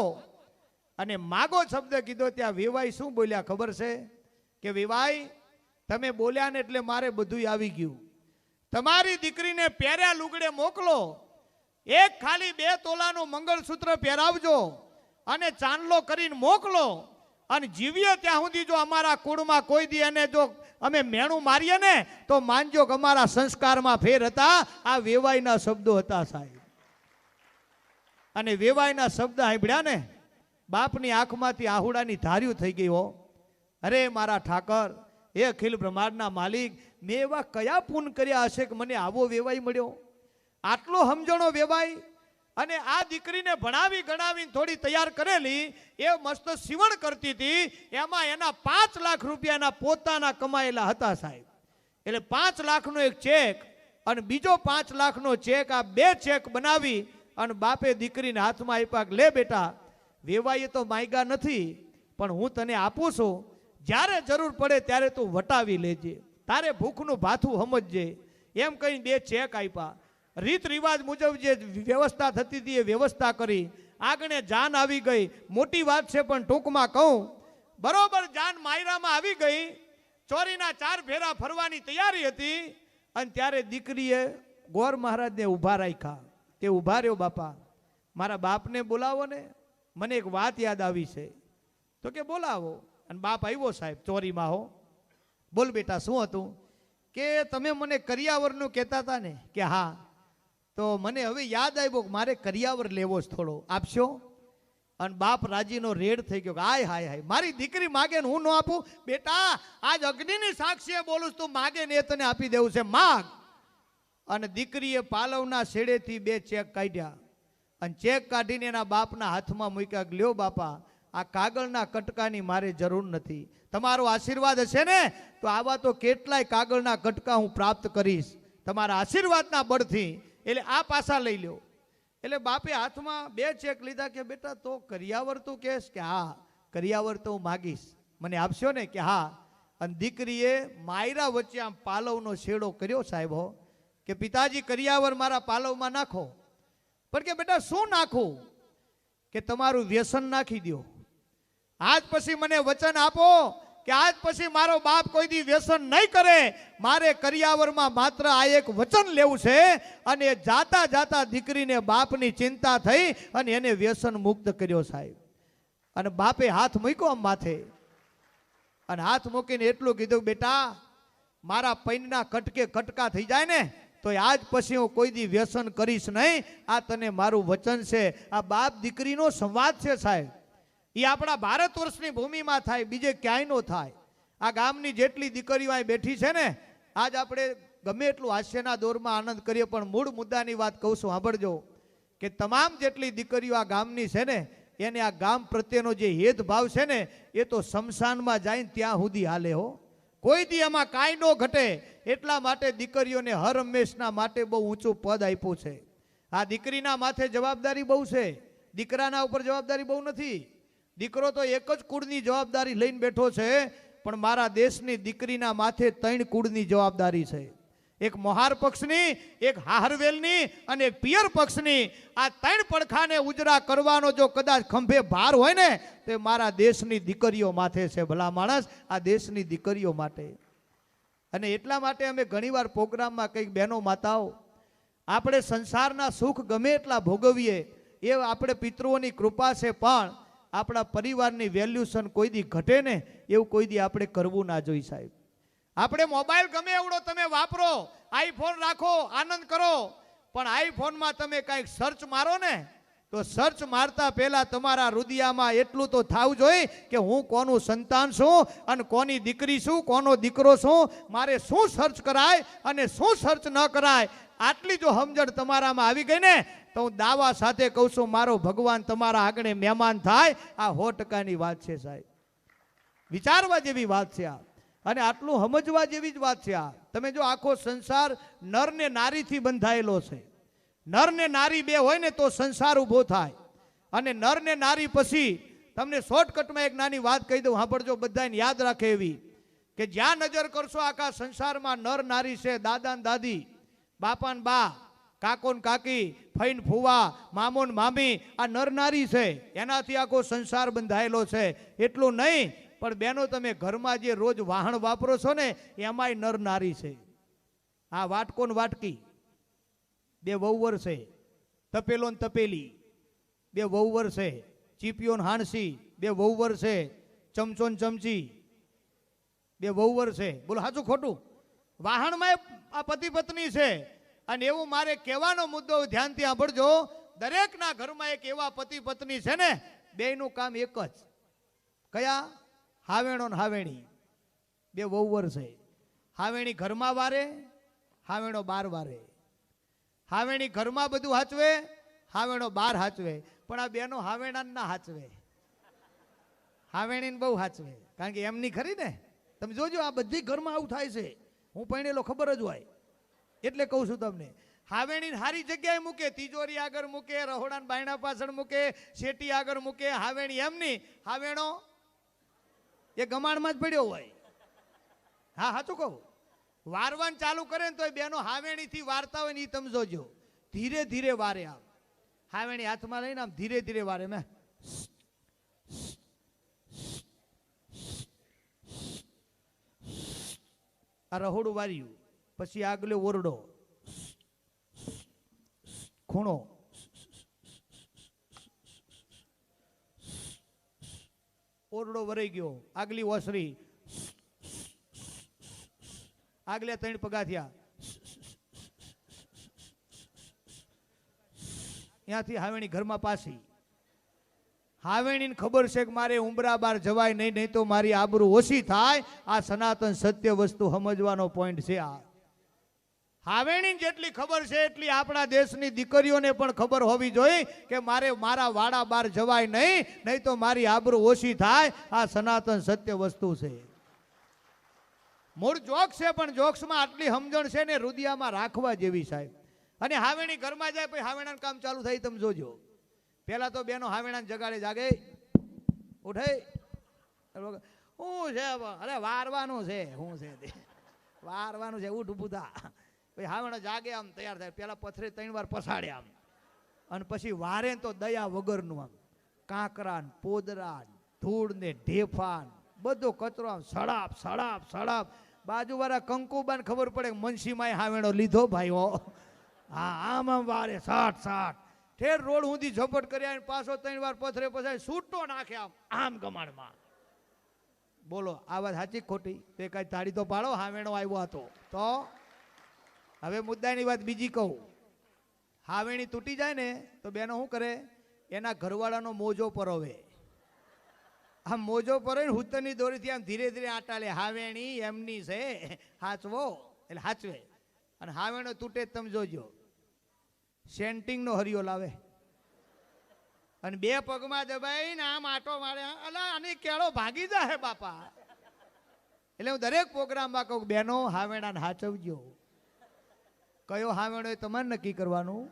અને માગો શબ્દ કીધો ત્યાં વેવાઈ શું બોલ્યા ખબર છે? કે વેવાઈ તમે બોલ્યા ને એટલે મારે બધું આવી ગયું. તમારી દીકરીને પહેર્યા લુગડે મોકલો, એક ખાલી 2 તોલાનું મંગળસૂત્ર પહેરાવજો અને ચાંદલો કરીને મોકલો. અને જીવીએ ત્યાં સુધી જો અમારા કુળમાં કોઈ દી એને જો અમે મેણું મારીએ ને તો માનજો કે અમારા સંસ્કારમાં ફેર હતા. આ વેવાઈના શબ્દો હતા સાહેબ. અને વેવાઈના શબ્દ સાંભળ્યા ને બાપની આંખમાંથી આહુડાની ધાર્યું થઈ ગઈ. હો અરે મારા ઠાકર, એ અખિલ બ્રહ્માંડના માલિક, મેં એવા કયા પૂન કર્યા હશે કે મને આવો વેવાઈ મળ્યો? આટલો સમજણો વેવાઈ. અને આ દીકરીને ભણાવી ગણાવીને થોડી તૈયાર કરેલી, એ મસ્ત સીવણ કરતી હતી, એમાં એના 5 લાખ રૂપિયાના પોતાના કમાયેલા હતા સાહેબ. એટલે 5 લાખનો એક ચેક અને બીજો 5 લાખનો ચેક, આ 2 ચેક બનાવી અને બાપે દીકરીને હાથમાં આપ્યા. લે બેટા, વેવાઈએ તો માગ્યા નથી, પણ હું તને આપું છું, જ્યારે જરૂર પડે ત્યારે તું વટાવી લેજે, તારે ભૂખનું ભાથું સમજજે. એમ કહીને 2 ચેક આપ્યા. રીત રિવાજ મુજબ જે વ્યવસ્થા થતી હતી એ વ્યવસ્થા કરી. આગળ જાન આવી ગઈ. મોટી વાત છે પણ ટૂંકમાં કહું, બરોબર જાન માયરામાં આવી ગઈ. ચોરીના 4 ફેરા ફરવાની તૈયારી હતી. અને ત્યારે દીકરીએ ગોર મહારાજને ઊભા રાખ્યા કે ઊભા રહ્યો બાપા, મારા બાપને બોલાવો ને, મને એક વાત યાદ આવી છે. તો કે બોલાવો. અને બાપ આવ્યો સાહેબ ચોરીમાં. હો બોલ બેટા શું હતું? કે તમે મને કરિયાવરનું કહેતા હતા ને? કે હા. તો મને હવે યાદ આવ્યો કે મારે કરિયાવર લેવો જ, થોડો આપશો? અને બાપ રાજીનો રેડ થઈ ગયો. હાય હાય હાય, મારી દીકરી માગે ને હું ન આપું? બેટા આજ અગ્નિની સાક્ષીએ બોલું, તું માગે ને એ તને આપી દેવું છે, માગ. અને દીકરીએ પાલવના શેડેથી 2 ચેક કાઢ્યા અને ચેક કાઢીને એના બાપના હાથમાં મૂક્યા. લ્યો બાપા, આ કાગળના કટકાની મારે જરૂર નથી, તમારો આશીર્વાદ હશે ને તો આવા તો કેટલાય કાગળના કટકા હું પ્રાપ્ત કરીશ તમારા આશીર્વાદના બળથી. એટલે આ પાસા લઈ લ્યો. એટલે બાપે હાથમાં 2 ચેક લીધા. કે બેટા તો કરિયાવર તું કહેશ? કે હા કરિયાવર તો હું માગીશ, મને આપશો ને? કે હા. અને દીકરીએ માયરા વચ્ચે આમ પાલવનો શેડો કર્યો સાહેબ. હો કે પિતાજી કરિયાવર મારા પાલવમાં નાખો. પણ કે બેટા શું નાખું? કે તમારું વ્યસન નાખી દો. આજ પછી મને વચન આપો કે આજ પછી મારો બાપ કોઈ દી વ્યસન નહીં કરે. મારે કરિયાવરમાં માત્ર આ એક વચન લેવું છે. અને જાતા જાતા દીકરીને બાપની ચિંતા થઈ અને એને વ્યસન મુક્ત કર્યો સાહેબ. અને બાપે હાથ મૂક્યો આમ માથે અને હાથ મૂકીને એટલું કીધું, બેટા મારા પૈનના કટકે કટકા થઈ જાય ને તો આજ પછી હું કોઈ દી વ્યસન કરીશ નહીં. આ તને મારું વચન છે. આ બાપ દીકરીનો સંવાદ છે સાહેબ. એ આપણા ભારત વર્ષની ભૂમિમાં થાય, બીજે ક્યાંય નો થાય. આ ગામની જેટલી દીકરીઓ અહીં બેઠી છે ને, આજ આપણે ગમે એટલું હાસ્યના દોરમાં આનંદ કરીએ પણ મૂળ મુદ્દાની વાત કહું છું, સાંભળજો. કે તમામ જેટલી દીકરીઓ આ ગામની છે ને, એને આ ગામ પ્રત્યેનો જે હેદભાવ છે ને એ તો શમશાનમાં જાય ત્યાં સુધી હાલે. હો કોઈ દી એમાં કાંઈ ન ઘટે. એટલા માટે દીકરીઓને હર હંમેશના માટે બહુ ઊંચું પદ આપ્યું છે. આ દીકરીના માથે જવાબદારી બહુ છે, દીકરાના ઉપર જવાબદારી બહુ નથી. દીકરો તો એક જ કુળની જવાબદારી લઈને બેઠો છે, પણ મારા દેશની દીકરીના માથે 3 કુળની જવાબદારી છે. એક મોહાર પક્ષની, એક હાહરવેલની અને એક પિયર પક્ષની. આ 3 પડખાને ઉજરા કરવાનો જો કદાચ ખંભે ભાર હોય ને તે મારા દેશની દીકરીઓ માથે છે. ભલા માણસ, આ દેશની દીકરીઓ માટે. અને એટલા માટે અમે ઘણીવાર પ્રોગ્રામમાં કંઈક બહેનો માતાઓ, આપણે સંસારના સુખ ગમે એટલા ભોગવીએ એ આપણે પિતૃઓની કૃપા છે, પણ આપણા પરિવારની વેલ્યુશન કોઈ દી ઘટે ને એવું કોઈ દી આપણે કરવું ના જોઈ સાહેબ. આપણે મોબાઈલ ગમે એવડો તમે વાપરો, આઈફોન રાખો, આનંદ કરો, પણ આઈફોનમાં તમે કાંઈક સર્ચ મારો ને તો સર્ચ મારતા પહેલા તમારા હૃદયમાં એટલું તો થવું જોઈએ કે હું કોનું સંતાન છું અને કોની દીકરી છું, કોનો દીકરો છું, મારે શું સર્ચ કરાય અને શું સર્ચ ન કરાય. આટલી જો સમજણ તમારામાં આવી ગઈ ને તો હું દાવા સાથે કહું છું મારો ભગવાન તમારા આગળ મહેમાન થાય. આ 100% વાત છે સાહેબ, વિચારવા જેવી વાત છે આ, અને આટલું સમજવા જેવી જ વાત છે આ. તમે જો આખો સંસાર નર ને નારીથી બંધાયેલો છે. નર ને નારી બે હોય ને તો સંસાર ઊભો થાય. અને નર ને નારી પછી તમને શોર્ટકટમાં એક નાની વાત કહી દઉં, સાંભળજો, બધાને યાદ રાખે એવી, કે જ્યાં નજર કરશો આખા સંસારમાં નર નારી છે. દાદા ને દાદી, બાપા ને બા, કાકો ને કાકી, ફઈ ને ફુવા, મામો ને મામી, આ નર નારી છે. એનાથી આખો સંસાર બંધાયેલો છે. એટલું નહીં, પણ બેનો તમે ઘરમાં જે રોજ વાહન વાપરો છો ને એમાંય નર નારી છે. આ વાટકો ને વાટકી 2 વહુવર છે. તપેલો ને તપેલી 2 વહુવર છે. ચીપિયો ને હાણસી 2 વહુવર છે. ચમચો ને ચમચી 2 વહુવર છે. બોલો સાચું ખોટું? વાહણમાં આ પતિ પત્ની છે. અને એવું મારે કહેવાનો મુદ્દો ધ્યાનથી સાંભળજો, દરેકના ઘરમાં એક એવા પતિ પત્ની છે ને બેયનું કામ એક જ. કયા? હાવેણો ને હાવેણી 2 વહુવર છે. હાવેણી ઘરમાં વારે, હાવેણો બહાર વારે. હાવેણી ઘરમાં બધું હાચવે, હાવેણો બહાર હાચવે. પણ આ બેનો હાવેણા ના હાચવે, હાવેણીને બહુ હાચવે. કારણ કે એમની ખરી ને. તમે જોજો આ બધી ઘરમાં આવું થાય છે. હું પહેણેલો ખબર જ હોય એટલે કહું છું તમને. હાવેણી હારી જગ્યાએ મૂકે, તિજોરી આગળ મૂકે, રહોડાના બાયણા પાછળ મૂકે, શેટી આગળ મૂકે. હાવેણી એમની, હાવેણો એ ગમાણમાં જ પડ્યો હોય. હા સાચું કહું. વારવાન ચાલુ કરે ને તો બેનો હાવેણીથી વારતા હોય ને એ તમે જોજો, ધીરે ધીરે વારે. આમ હાવેણી હાથમાં લઈને આમ ધીરે ધીરે વારે. મેં આ રહોડું વાર્યું, પછી આગલો ઓરડો, ખૂણો, ઓરડો વરાઈ ગયો, આગલી ઓસરી, આગલે 3 પગાથિયા, ત્યાંથી હાવેણી ઘરમાં પાછી. હાવેણીને ખબર છે કે મારે ઉંબરા બાર જવાય નહીં, નહીં તો મારી આબરૂ ઓછી થાય. આ સનાતન સત્ય વસ્તુ સમજવાનો પોઈન્ટ છે. આ હાવેણીને જેટલી ખબર છે એટલી આપણા દેશની દીકરીઓને પણ ખબર હોવી જોઈએ કે મારે મારા વાડા બાર જવાય નહીં, નહીં તો મારી આબરૂ ઓછી થાય. આ સનાતન સત્ય વસ્તુ છે. મૂળ જોક છે, પણ જોક્સમાં આટલી સમજણ છે ને હૃદયમાં રાખવા જેવી સાહેબ. અને હાવેણી ઘરમાં જાય પછી હાવેણાનું કામ ચાલુ થાય. તમે જોજો, પેલા તો બેનો હાવેણાને જગાડે, જાગે, ઉઠે, શું છે? અરે વારવાનું છે. શું છે? વારવાનું છે. ઉઠ ઊભું થા. પછી હાવેણો જાગે, આમ તૈયાર થાય. પેલા પથરે 3 વાર પસાડે આમ, અને પછી વારે તો દયા વગરનું આમ કાંકરા ને પોદરા ધૂળ ને ઢેફા બધો કચરો આમ સડાપ સડાપ સડાપ. બાજુવાળા કંકુબાને ખબર પડે કે મનસીમાએ હાવેણો લીધો ભાઈઓ. હા, આમ આમ વારે 60 ઠેર રોડ સુધી ઝપટ કર્યા, પાછો 3 વાર પથરે પસાય છૂટો નાખે આમ આમ ગમાણમાં. બોલો આ વાત સાચી ખોટી? તે કઈ તાળી તો પાડો. હાવેણો આવ્યો હતો તો. હવે મુદ્દાની વાત બીજી કહું. હાવેણી તૂટી જાય ને તો બેનો શું કરે? એના ઘરવાળાનો મોજો પરોવે. આમ મોજો પરોવીને હુતરની દોરીથી આમ ધીરે ધીરે આટા લે. હાવેણી એમની છે, હાચવો. એટલે હાચવે. અને હાવેણો તૂટે તમે જોજો, સેન્ટિંગનો હરિયો લાવે અને 2 પગમાં દબાઈને આમ આટો મારે. અલા આની કેળો ભાગી જાય બાપા. એટલે હું દરેક પ્રોગ્રામમાં કહું બહેનો હાવેણાને હાચવજો. કયો હાવેણો એ તમારે નક્કી કરવાનું.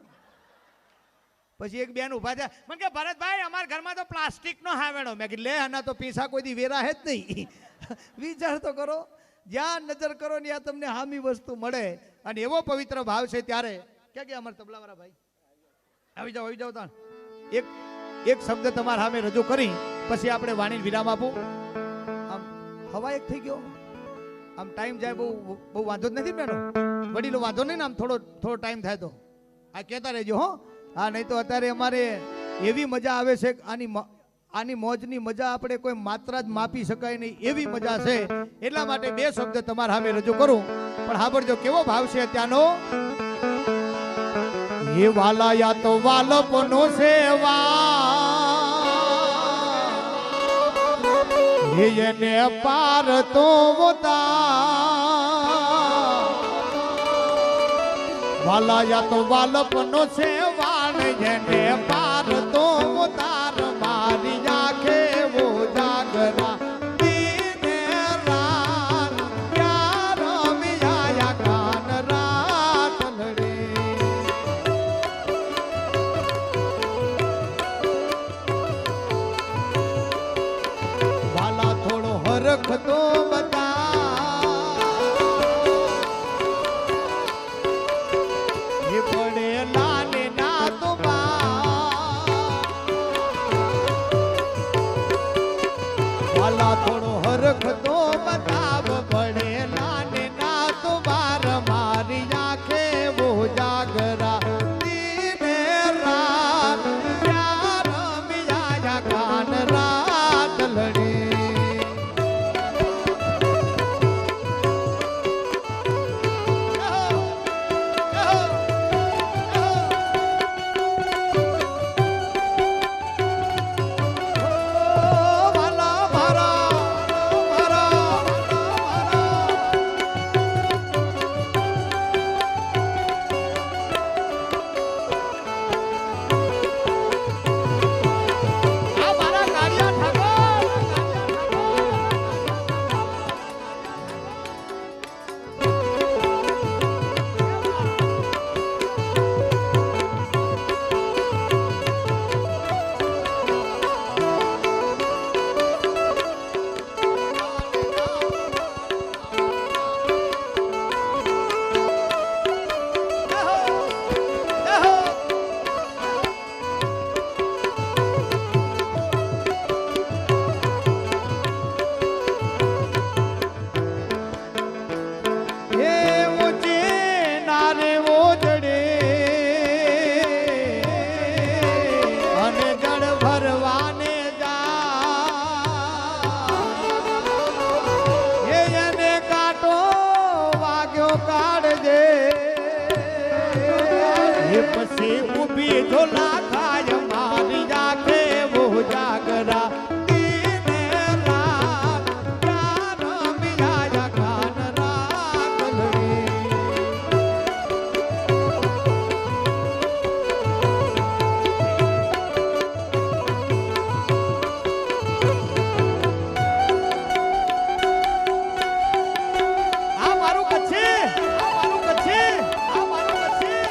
પછી એક બેન ઉભા થયા મને કે ભરતભાઈ અમારા ઘરમાં તો પ્લાસ્ટિકનો હાવેણો. મેં કીધું લે આના તો પૈસા કોઈ દી વેરા હે જ નહીં. વિચાર તો કરો, જ્યાં નજર કરો ને ત્યાં તમને હામી વસ્તુ મળે. અને એવો પવિત્ર ભાવ છે ત્યારે ક્યાં ગયા અમારા તબલાવાળા ભાઈ? આવી જાઓ તાન. એક શબ્દ તમારા સામે રજૂ કરી પછી આપણે વાણીને વિરામ આપું. આમ હવા એક થઈ ગયો, આમ ટાઈમ જાય બહુ વાંધો જ નથી બેનો. વડીલો વાંધો નહીં ને, આમ થોડો ટાઈમ થાય તો આ કહેતા રહેજો હો. હા, નહીં તો અત્યારે અમારે એવી મજા આવે છે, આની મોજની મજા આપણે કોઈ માત્રા જ માપી શકાય નહીં એવી મજા છે. એટલા માટે બે શબ્દ તમારા સામે રજૂ કરું, પણ સાંભળજો કેવો ભાવ છે ત્યાંનો. એ વાલાયા તો વાલપનો સેવા એને પાર તો વાલાયા તો વાલપનો સેવાણ એને પાર તો તાર મારી આંખે વો જાગરા દીને રાત પ્યાર મિયા કાન રાત લડે. વાલા થોડો હરખ તો બતા થોડો હરખ તો બતાવ પડેલા ને ના તો બાર મારી આંખે વો જાગરા દીને રાત પ્યાર મિયા કાન રાત લડે. પછી ઉભી ઝોલા ખાય મારી આંખે વો જાગરા દીને રાત પ્યાર મિયા કાન રાત લડે. આ મારું કચ્છી, આ મારું કચ્છી, આ મારું કચ્છી.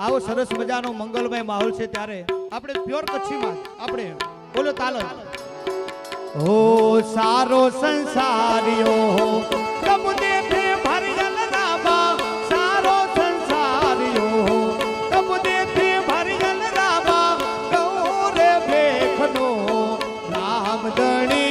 આવો સરસ મજાનો મંગલમય માહોલ છે ત્યારે આપણે પ્યોર કચ્છીમાં આપણે બોલો તાલ. ઓ સારો સંસારીઓ પ્રભુ દેખે ભરિયલ રામા, સારો સંસારીઓ પ્રભુ દેખે ભરિયલ રામા, ગૌરે ભેખનો રામ દણી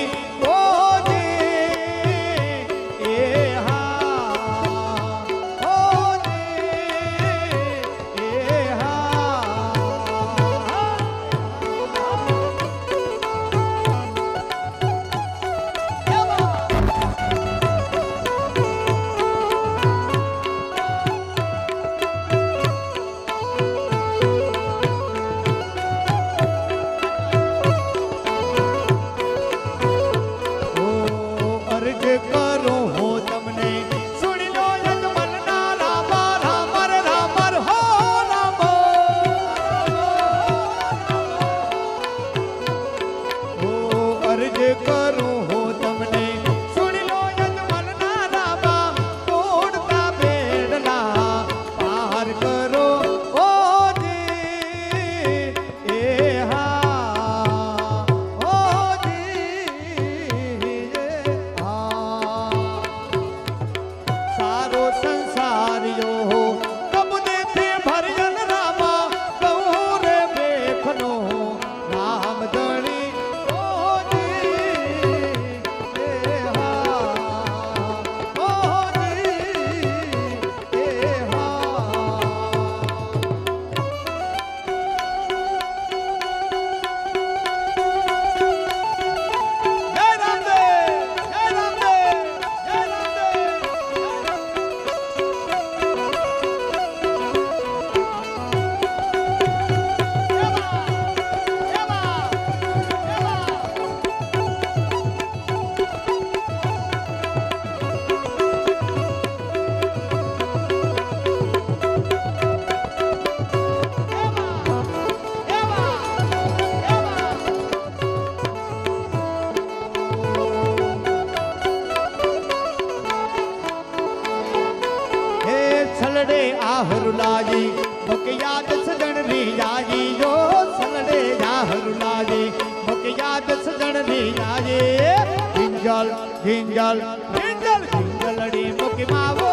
जिंजल जिंजल जिंजलड़ी मुकी मावो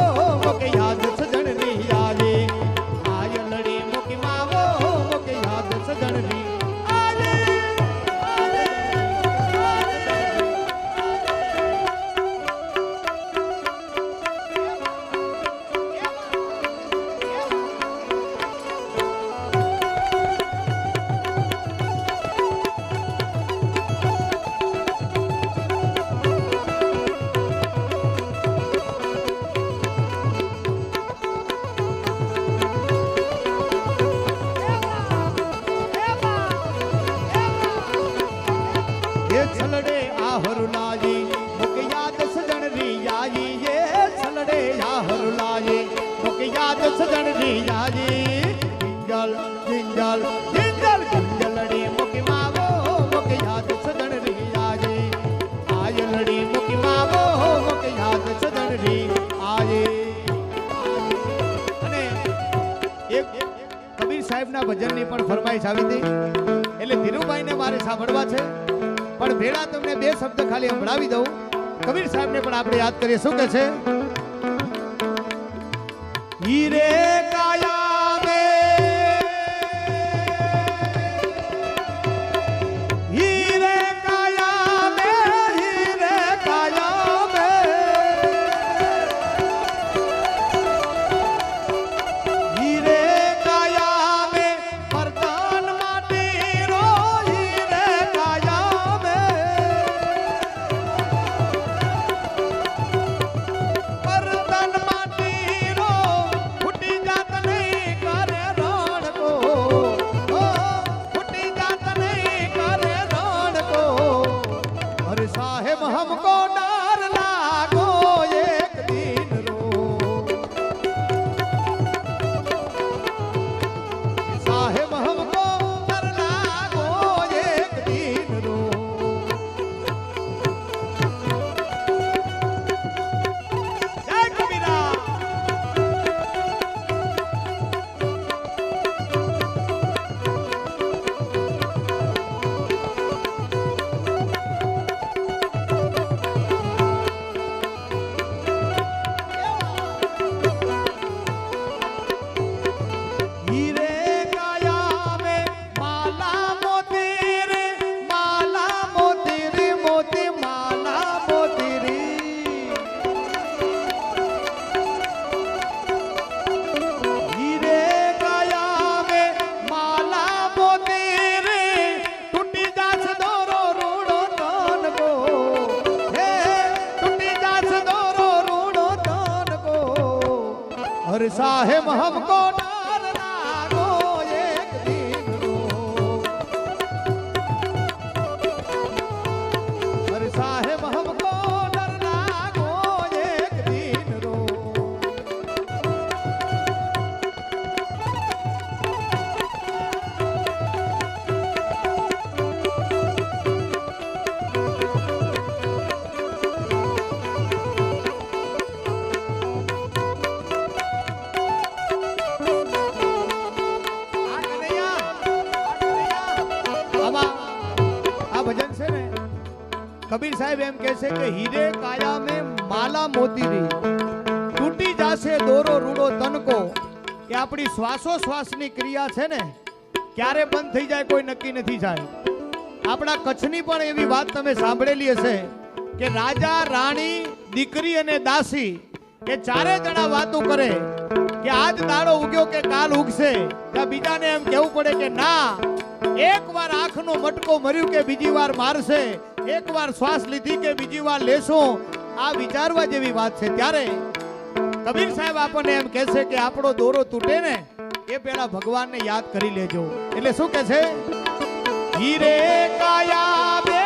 मुके याद सजननी आजे आयलड़ी मुकी मावो मुके याद सजननी आजे ये छलड़े आहरुलाजी मुके याद सजन रियाजी ये छलड़े आहरुलाजी मुके याद सजन रियाजी जिंजल जिंजल जिंजल जिंजलड़ी मुके मावो मुके याद सजन रियाजी आयलड़ी मुके मावो मुके याद सजन रियाजी અને એક કબીર સાહેબના ભજનની પણ ફરમાઈશ આવી હતી એટલે ધીરુભાઈને મારે સાંભળવા છે પણ ભેળા તમને બે શબ્દ ખાલી સંભળાવી દઉં કબીર સાહેબને પણ આપણે યાદ કરીએ શું કે છે હીરે કાયા મે હીરે કાયા મે હીરે કાયા મે હીરે કાયા મે મર્દાન માટી રો હીરે કાયા મે મર્દાન માટી રો ફૂટી જાત નહીં કરે રણ કો ફૂટી જાત નહીં કરે રણ કો અરે સાહેબ हमको डर लागो एक दिन रो साहेब हमको डर लागो एक दिन रो जय कबीरा हीरे काया में माला मोती रे मोती माला मोती रे हीरे काया में माला मोती रे टूटी जास दोरो रूड़ो तन को हे टूटी जास दोरो रूड़ो तन को अरे साहेब हमको डर लागो एक दिन रो अरे साहेब हमको डर लागो एक दिन रो આ ભજન છે ને કબીર સાહેબ એમ કહે છે કે હીરે કાયા में માલા મોતી રી તૂટી જાશે દોરો રૂડો તનકો કે આપણી શ્વાસોશ્વાસની ક્રિયા છે ને ક્યારે બંધ થઈ જાય કોઈ નક્કી નથી થાય આપણા કચ્છની પણ એવી વાત તમે સાંભળેલી હશે કે રાજા રાણી દીકરી અને દાસી એ ચારે જણા વાતો કરે કે આજ દાડો ઉગ્યો કે કાલ ઉગશે ત્યાં બીજાને એમ કહેવું પડે કે ના એક વાર આંખનો મટકો મર્યું કે બીજી વાર મારશે એક વાર શ્વાસ લીધી કે બીજી વાર લેશું આ વિચારવા જેવી વાત છે ત્યારે કબીર સાહેબ આપણને એમ કહે છે કે આપણો દોરો તૂટે ને એ પહેલા ભગવાનને યાદ કરી લેજો એટલે શું કહે છે હીરે કાયા બે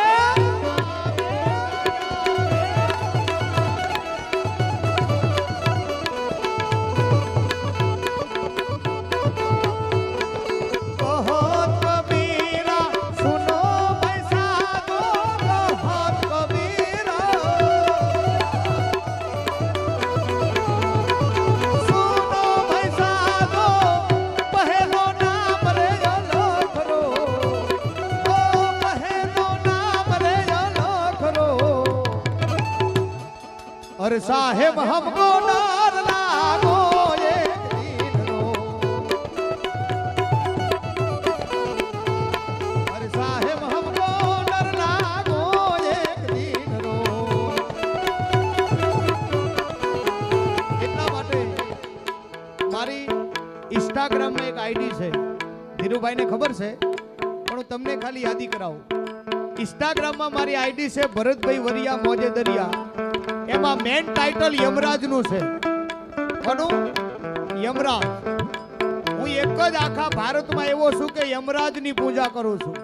अरे साहेब हमको डर लागो एक दिन रो अरे साहेब हमको डर लागो एक दिन रो એટલા માટે મારી ઇન્સ્ટાગ્રામમાં એક આઈડી છે ધીરુભાઈને ખબર છે પણ હું તમને ખાલી યાદી કરાવું ઇન્સ્ટાગ્રામમાં મારી આઈડી છે ભરતભાઈ વરિયા મોજે દરિયા એમાં મેન ટાઇટલ યમરાજ નું છે કોનું યમરાજ હું એક જ આખા ભારતમાં એવો છું કે યમરાજની પૂજા કરું છું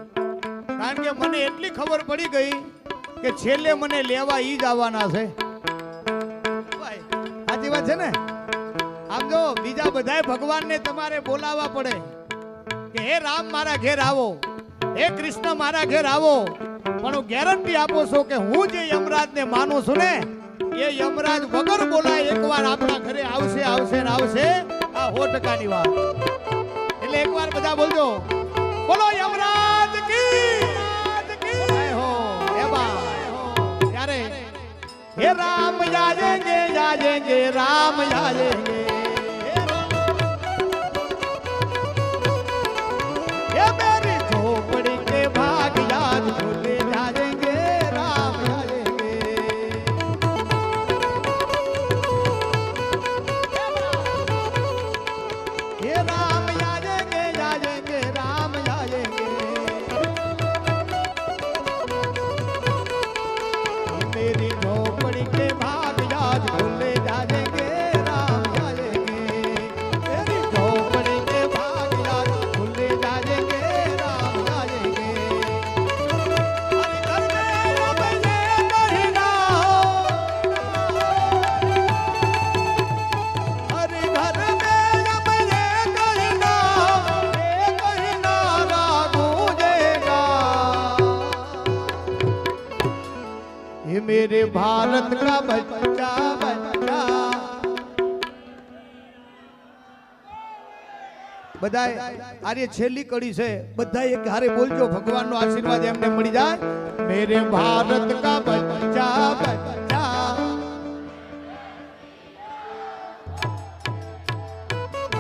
કારણ કે મને એટલી ખબર પડી ગઈ કે છેલ્લે મને લેવા ઈ જ આવવાના છે સાચી વાત છે ને આમ જો બીજા બધાય ભગવાનને તમારે બોલાવવા પડે કે હે રામ મારા ઘેર આવો હે કૃષ્ણ મારા ઘેર આવો પણ હું ગેરંટી આપું છું કે હું જે યમરાજને માનું છું ને એ યમરાજ વગર બોલાય એકવાર આપણા ઘરે આવશે આવશે ને આવશે આ 100% ની વાત એટલે એકવાર બધા બોલજો બોલો યમરાજ કી જય હો હે બા ત્યારે હે રામ જાયેંગે રામ જાયેંગે ये मेरी झोपड़ी के भाग याद भूले जाएंगे राम जाएंगे ये राम जाएंगे जाएंगे राम जाएंगे मेरी झोपड़ी के भाग याद भूले जाएंगे राम जाएंगे मेरी झोपड़ी के भाग याद भूले जाएंगे राम जाएंगे हरे घर में अब ये कहना ये कहना गूंजेगा ये मेरे भारत का बच्चा बच्चा બધાય આરે છેલ્લી કડી છે બધાય એક હારે બોલજો ભગવાનનો આશીર્વાદ એમને મળી જાય મેરે ભારત કા બચ્ચા બચ્ચા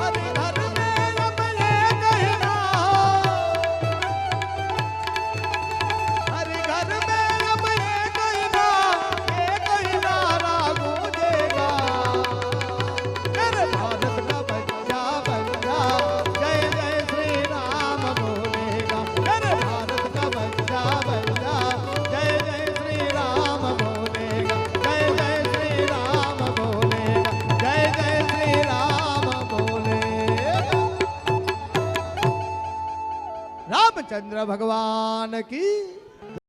અરે ઘર મે અબ ये कहना अरे घर में अब ये कहना गूंजेगा मेरे भारत का बच्चा बच्चा जय जय श्री राम बोलेगा मेरे भारत का बच्चा बच्चा जय जय श्री राम बोलेगा जय जय श्री राम बोलेगा जय जय श्री राम बोलेगा रामचंद्र भगवान की